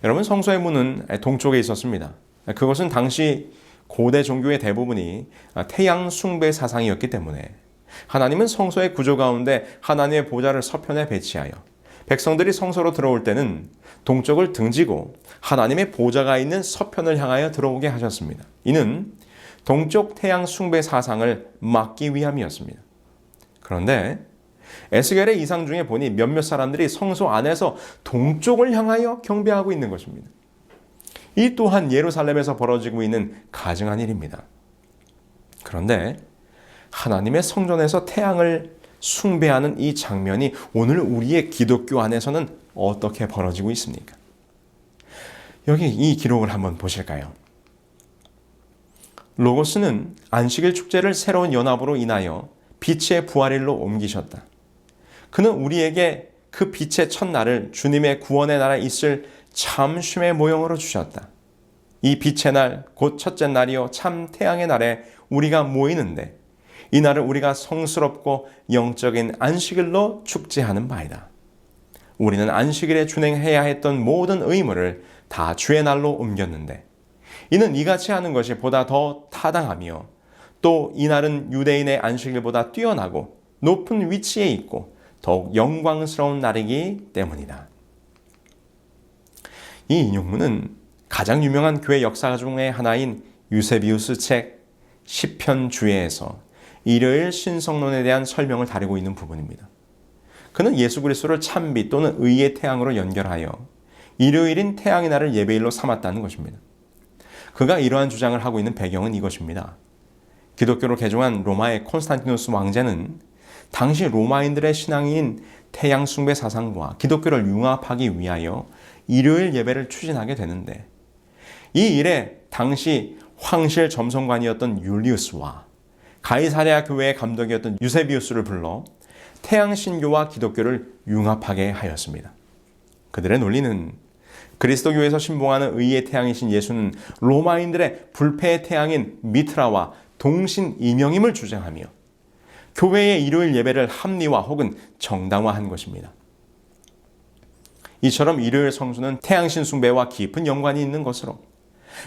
여러분, 성소의 문은 동쪽에 있었습니다. 그것은 당시 고대 종교의 대부분이 태양 숭배 사상이었기 때문에 하나님은 성소의 구조 가운데 하나님의 보좌를 서편에 배치하여 백성들이 성소로 들어올 때는 동쪽을 등지고 하나님의 보좌가 있는 서편을 향하여 들어오게 하셨습니다. 이는 동쪽 태양 숭배 사상을 막기 위함이었습니다. 그런데 에스겔의 이상 중에 보니 몇몇 사람들이 성소 안에서 동쪽을 향하여 경배하고 있는 것입니다. 이 또한 예루살렘에서 벌어지고 있는 가증한 일입니다. 그런데 하나님의 성전에서 태양을 숭배하는 이 장면이 오늘 우리의 기독교 안에서는 어떻게 벌어지고 있습니까? 여기 이 기록을 한번 보실까요? 로고스는 안식일 축제를 새로운 연합으로 인하여 빛의 부활일로 옮기셨다. 그는 우리에게 그 빛의 첫날을 주님의 구원의 날에 있을 참 쉼의 모형으로 주셨다. 이 빛의 날, 곧 첫째 날이요 참 태양의 날에 우리가 모이는데 이 날을 우리가 성스럽고 영적인 안식일로 축제하는 바이다. 우리는 안식일에 준행해야 했던 모든 의무를 다 주의 날로 옮겼는데 이는 이같이 하는 것이 보다 더 타당하며 또 이 날은 유대인의 안식일보다 뛰어나고 높은 위치에 있고 더욱 영광스러운 날이기 때문이다. 이 인용문은 가장 유명한 교회 역사 중의 하나인 유세비우스 책 시편 주에에서 일요일 신성론에 대한 설명을 다루고 있는 부분입니다. 그는 예수 그리스도를 찬빛 또는 의의 태양으로 연결하여 일요일인 태양의 날을 예배일로 삼았다는 것입니다. 그가 이러한 주장을 하고 있는 배경은 이것입니다. 기독교를 개종한 로마의 콘스탄티누스 왕제는 당시 로마인들의 신앙인 태양 숭배 사상과 기독교를 융합하기 위하여 일요일 예배를 추진하게 되는데 이 일에 당시 황실 점성관이었던 율리우스와 가이사랴 교회의 감독이었던 유세비우스를 불러 태양 신교와 기독교를 융합하게 하였습니다. 그들의 논리는 그리스도교에서 신봉하는 의의 태양이신 예수는 로마인들의 불패의 태양인 미트라와 동신 이명임을 주장하며 교회의 일요일 예배를 합리화 혹은 정당화한 것입니다. 이처럼 일요일 성수는 태양신 숭배와 깊은 연관이 있는 것으로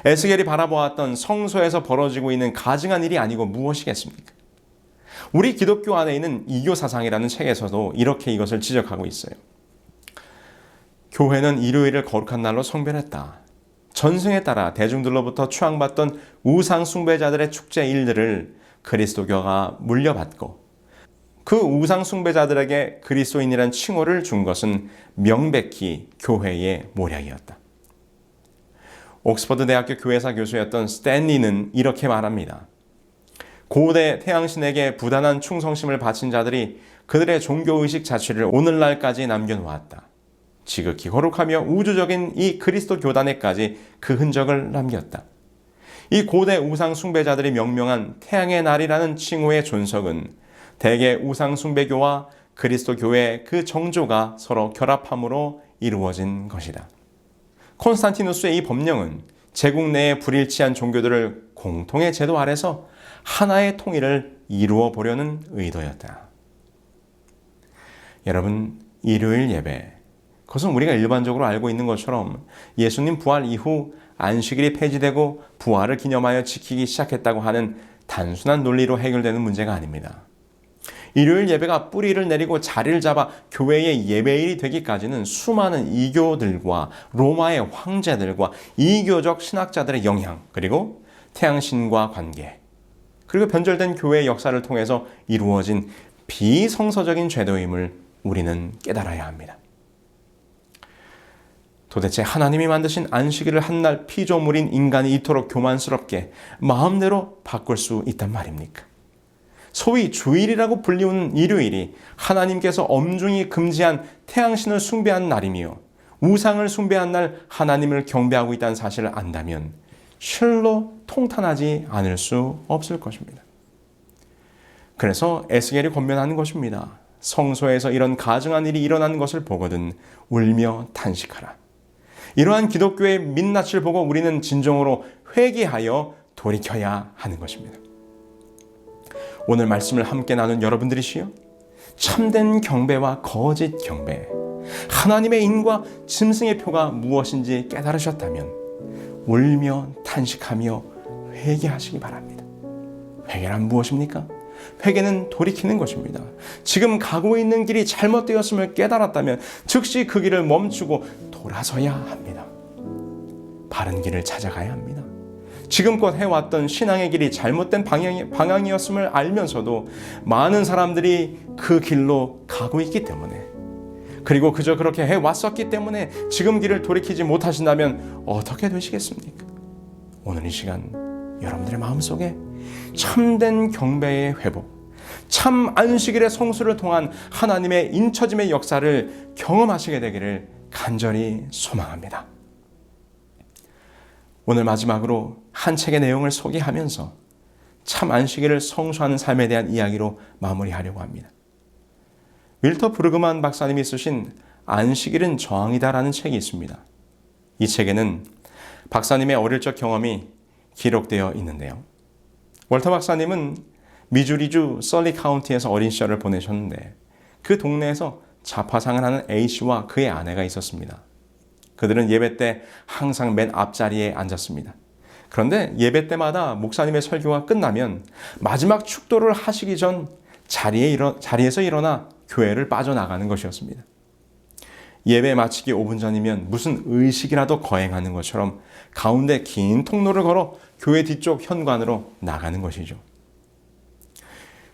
에스겔이 바라보았던 성소에서 벌어지고 있는 가증한 일이 아니고 무엇이겠습니까? 우리 기독교 안에 있는 이교 사상이라는 책에서도 이렇게 이것을 지적하고 있어요. 교회는 일요일을 거룩한 날로 성별했다. 전승에 따라 대중들로부터 추앙받던 우상 숭배자들의 축제 일들을 그리스도교가 물려받고 그 우상 숭배자들에게 그리스도인이라는 칭호를 준 것은 명백히 교회의 모략이었다. 옥스퍼드 대학교 교회사 교수였던 스탠리는 이렇게 말합니다. 고대 태양신에게 부단한 충성심을 바친 자들이 그들의 종교의식 자체를 오늘날까지 남겨놓았다. 지극히 거룩하며 우주적인 이 그리스도 교단에까지 그 흔적을 남겼다. 이 고대 우상 숭배자들이 명명한 태양의 날이라는 칭호의 존속은 대개 우상 숭배교와 그리스도 교회의 그 정조가 서로 결합함으로 이루어진 것이다. 콘스탄티누스의 이 법령은 제국 내의 불일치한 종교들을 공통의 제도 아래서 하나의 통일을 이루어 보려는 의도였다. 여러분, 일요일 예배, 그것은 우리가 일반적으로 알고 있는 것처럼 예수님 부활 이후 안식일이 폐지되고 부활을 기념하여 지키기 시작했다고 하는 단순한 논리로 해결되는 문제가 아닙니다. 일요일 예배가 뿌리를 내리고 자리를 잡아 교회의 예배일이 되기까지는 수많은 이교들과 로마의 황제들과 이교적 신학자들의 영향, 그리고 태양신과 관계, 그리고 변절된 교회의 역사를 통해서 이루어진 비성서적인 제도임을 우리는 깨달아야 합니다. 도대체 하나님이 만드신 안식일을 한날 피조물인 인간이 이토록 교만스럽게 마음대로 바꿀 수 있단 말입니까? 소위 주일이라고 불리우는 일요일이 하나님께서 엄중히 금지한 태양신을 숭배한 날이며 우상을 숭배한 날 하나님을 경배하고 있다는 사실을 안다면 실로 통탄하지 않을 수 없을 것입니다. 그래서 에스겔이 권면하는 것입니다. 성소에서 이런 가증한 일이 일어나는 것을 보거든 울며 탄식하라. 이러한 기독교의 민낯을 보고 우리는 진정으로 회개하여 돌이켜야 하는 것입니다. 오늘 말씀을 함께 나눈 여러분들이시여, 참된 경배와 거짓 경배, 하나님의 인과 짐승의 표가 무엇인지 깨달으셨다면 울며 탄식하며 회개하시기 바랍니다. 회개란 무엇입니까? 회개는 돌이키는 것입니다. 지금 가고 있는 길이 잘못되었음을 깨달았다면 즉시 그 길을 멈추고 돌아서야 합니다. 바른 길을 찾아가야 합니다. 지금껏 해왔던 신앙의 길이 잘못된 방향이었음을 알면서도 많은 사람들이 그 길로 가고 있기 때문에 그리고 그저 그렇게 해왔었기 때문에 지금 길을 돌이키지 못하신다면 어떻게 되시겠습니까? 오늘 이 시간 여러분들의 마음속에 참된 경배의 회복, 참 안식일의 성수를 통한 하나님의 인처짐의 역사를 경험하시게 되기를 간절히 소망합니다. 오늘 마지막으로 한 책의 내용을 소개하면서 참 안식일을 성수하는 삶에 대한 이야기로 마무리하려고 합니다. 윌터 브루그만 박사님이 쓰신 안식일은 저항이다라는 책이 있습니다. 이 책에는 박사님의 어릴 적 경험이 기록되어 있는데요. 월터 박사님은 미주리주 썰리 카운티에서 어린 시절을 보내셨는데 그 동네에서 자파상을 하는 A씨와 그의 아내가 있었습니다. 그들은 예배 때 항상 맨 앞자리에 앉았습니다. 그런데 예배 때마다 목사님의 설교가 끝나면 마지막 축도를 하시기 전 자리에서 일어나 교회를 빠져나가는 것이었습니다. 예배 마치기 5분 전이면 무슨 의식이라도 거행하는 것처럼 가운데 긴 통로를 걸어 교회 뒤쪽 현관으로 나가는 것이죠.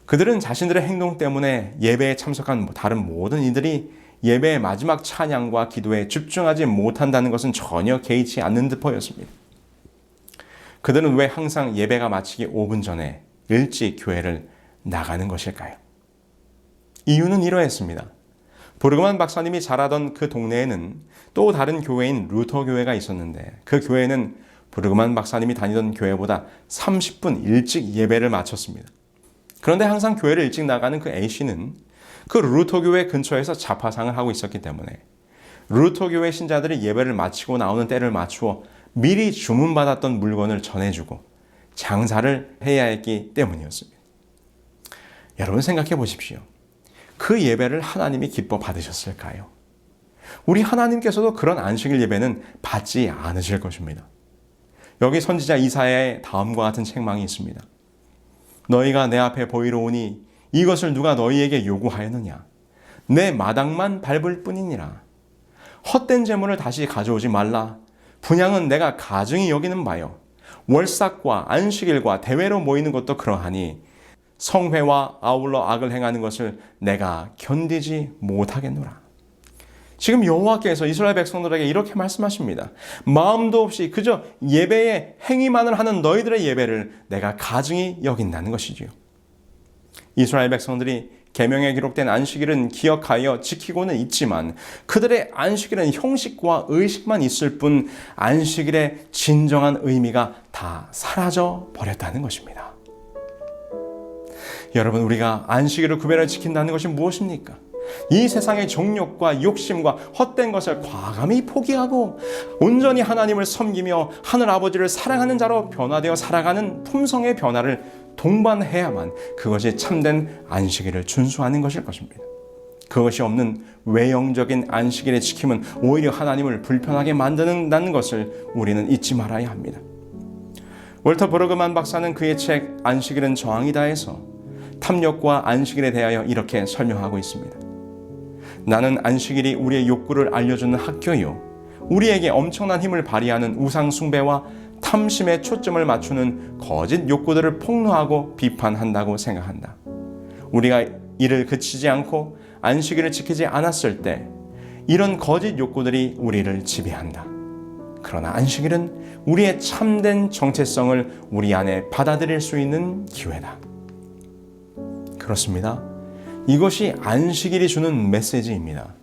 그들은 자신들의 행동 때문에 예배에 참석한 다른 모든 이들이 예배의 마지막 찬양과 기도에 집중하지 못한다는 것은 전혀 개의치 않는 듯 보였습니다. 그들은 왜 항상 예배가 마치기 5분 전에 일찍 교회를 나가는 것일까요? 이유는 이러했습니다. 브루그만 박사님이 자라던 그 동네에는 또 다른 교회인 루터 교회가 있었는데 그 교회는 브루그만 박사님이 다니던 교회보다 30분 일찍 예배를 마쳤습니다. 그런데 항상 교회를 일찍 나가는 그 A씨는 그 루터 교회 근처에서 자파상을 하고 있었기 때문에 루터 교회 신자들이 예배를 마치고 나오는 때를 맞추어 미리 주문받았던 물건을 전해주고 장사를 해야 했기 때문이었습니다. 여러분 생각해 보십시오. 그 예배를 하나님이 기뻐 받으셨을까요? 우리 하나님께서도 그런 안식일 예배는 받지 않으실 것입니다. 여기 선지자 이사야의 다음과 같은 책망이 있습니다. 너희가 내 앞에 보이러 오니 이것을 누가 너희에게 요구하였느냐? 내 마당만 밟을 뿐이니라. 헛된 재물을 다시 가져오지 말라. 분향은 내가 가증히 여기는 바요. 월삭과 안식일과 대회로 모이는 것도 그러하니 성회와 아울러 악을 행하는 것을 내가 견디지 못하겠노라. 지금 여호와께서 이스라엘 백성들에게 이렇게 말씀하십니다. 마음도 없이 그저 예배에 행위만을 하는 너희들의 예배를 내가 가증히 여긴다는 것이지요. 이스라엘 백성들이 계명에 기록된 안식일은 기억하여 지키고는 있지만 그들의 안식일은 형식과 의식만 있을 뿐 안식일의 진정한 의미가 다 사라져 버렸다는 것입니다. 여러분, 우리가 안식일을 구별을 지킨다는 것이 무엇입니까? 이 세상의 정욕과 욕심과 헛된 것을 과감히 포기하고 온전히 하나님을 섬기며 하늘 아버지를 사랑하는 자로 변화되어 살아가는 품성의 변화를 동반해야만 그것이 참된 안식일을 준수하는 것일 것입니다. 그것이 없는 외형적인 안식일의 지킴은 오히려 하나님을 불편하게 만드는다는 것을 우리는 잊지 말아야 합니다. 월터 브루그만 박사는 그의 책 안식일은 저항이다에서 탐욕과 안식일에 대하여 이렇게 설명하고 있습니다. 나는 안식일이 우리의 욕구를 알려주는 학교요, 우리에게 엄청난 힘을 발휘하는 우상 숭배와 탐심에 초점을 맞추는 거짓 욕구들을 폭로하고 비판한다고 생각한다. 우리가 이를 그치지 않고 안식일을 지키지 않았을 때 이런 거짓 욕구들이 우리를 지배한다. 그러나 안식일은 우리의 참된 정체성을 우리 안에 받아들일 수 있는 기회다. 그렇습니다. 이것이 안식일이 주는 메시지입니다.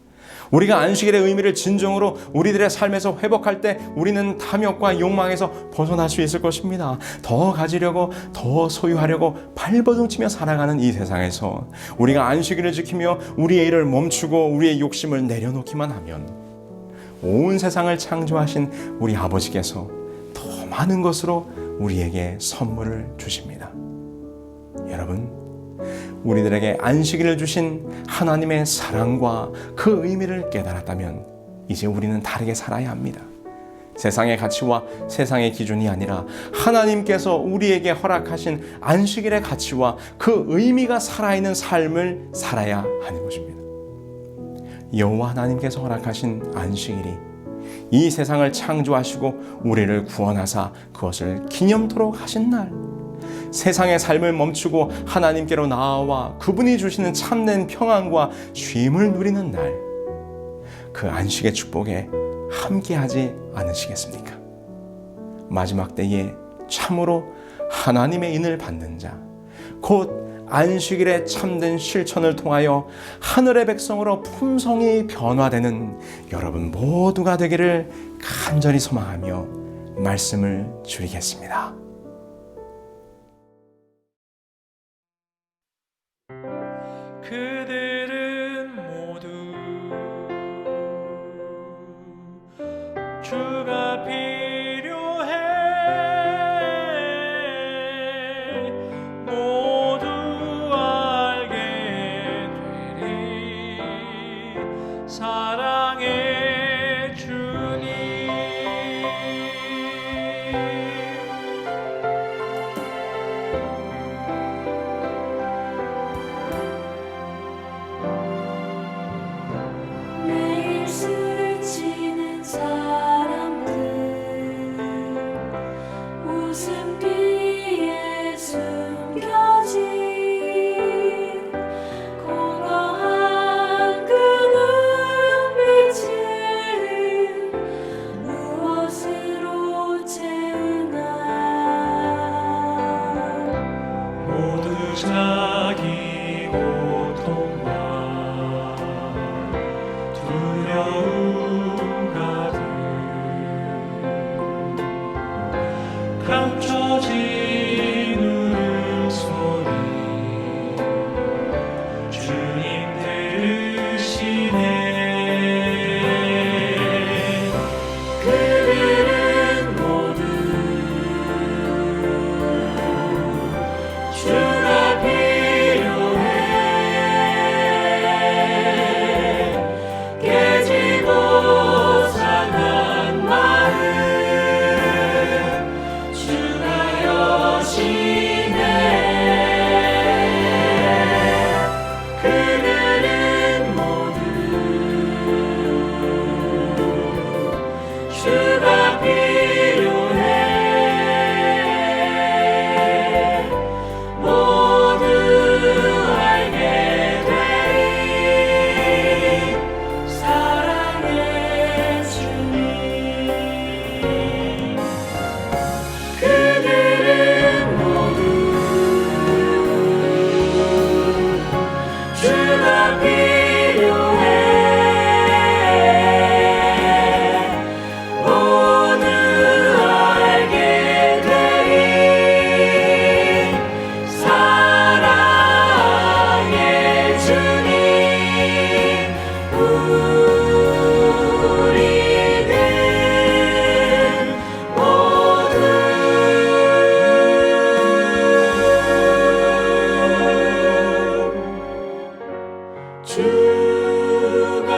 우리가 안식일의 의미를 진정으로 우리들의 삶에서 회복할 때 우리는 탐욕과 욕망에서 벗어날 수 있을 것입니다. 더 가지려고, 더 소유하려고 발버둥치며 살아가는 이 세상에서 우리가 안식일을 지키며 우리의 일을 멈추고 우리의 욕심을 내려놓기만 하면 온 세상을 창조하신 우리 아버지께서 더 많은 것으로 우리에게 선물을 주십니다. 여러분, 우리들에게 안식일을 주신 하나님의 사랑과 그 의미를 깨달았다면 이제 우리는 다르게 살아야 합니다. 세상의 가치와 세상의 기준이 아니라 하나님께서 우리에게 허락하신 안식일의 가치와 그 의미가 살아있는 삶을 살아야 하는 것입니다. 여호와 하나님께서 허락하신 안식일이 이 세상을 창조하시고 우리를 구원하사 그것을 기념토록 하신 날, 세상의 삶을 멈추고 하나님께로 나아와 그분이 주시는 참된 평안과 쉼을 누리는 날, 그 안식의 축복에 함께하지 않으시겠습니까? 마지막 때에 참으로 하나님의 인을 받는 자, 곧 안식일의 참된 실천을 통하여 하늘의 백성으로 품성이 변화되는 여러분 모두가 되기를 간절히 소망하며 말씀을 드리겠습니다. 그들은 모두 주가 필요해 모두 알게 되리 사랑의 주님 매일 술을 취는 사람들 웃음기에 숨겨진 공허한 그 눈빛을 무엇으로 채우나 모두 자기 고통과 두려움 가득 감춰진 울음소리 주님 들으시네 그들은 모두 주가 필요해 깨지고 상한 마음 주가 여시네 그들은 모두 주가 필요해 모두 알게 되리 사랑의 주님 그들은 모두 주가 필요해 모두 알게 되리 사랑의 주님 우리는 모두 주가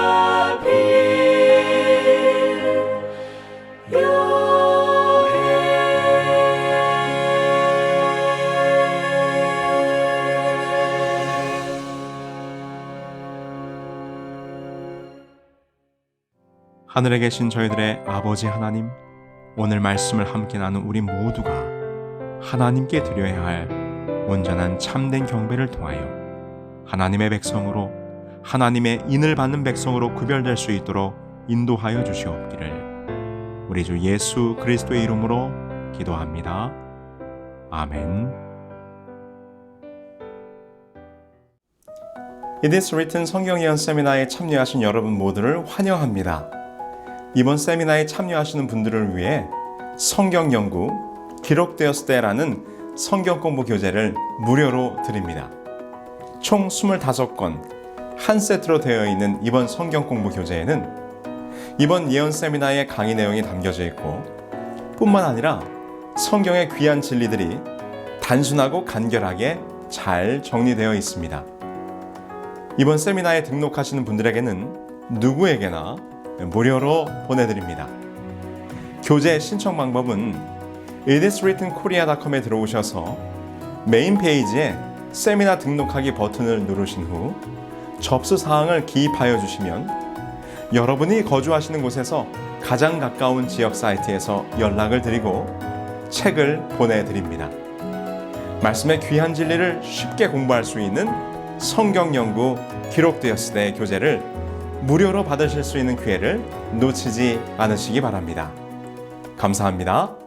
하늘에 계신 저희들의 아버지 하나님, 오늘 말씀을 함께 나눈 우리 모두가 하나님께 드려야 할 온전한 참된 경배를 통하여 하나님의 백성으로, 하나님의 인을 받는 백성으로 구별될 수 있도록 인도하여 주시옵기를 우리 주 예수 그리스도의 이름으로 기도합니다. 아멘. It is written 성경 예언 세미나에 참여하신 여러분 모두를 환영합니다. 이번 세미나에 참여하시는 분들을 위해 성경 연구 기록되었을 때라는 성경 공부 교재를 무료로 드립니다. 총 25권 한 세트로 되어 있는 이번 성경 공부 교재에는 이번 예언 세미나의 강의 내용이 담겨져 있고 뿐만 아니라 성경의 귀한 진리들이 단순하고 간결하게 잘 정리되어 있습니다. 이번 세미나에 등록하시는 분들에게는 누구에게나 무료로 보내드립니다. 교재 신청 방법은 itiswrittenkorea.com에 들어오셔서 메인 페이지에 세미나 등록하기 버튼을 누르신 후 접수 사항을 기입하여 주시면 여러분이 거주하시는 곳에서 가장 가까운 지역 사이트에서 연락을 드리고 책을 보내드립니다. 말씀의 귀한 진리를 쉽게 공부할 수 있는 성경 연구 기록되었을 때 교재를 무료로 받으실 수 있는 기회를 놓치지 않으시기 바랍니다. 감사합니다.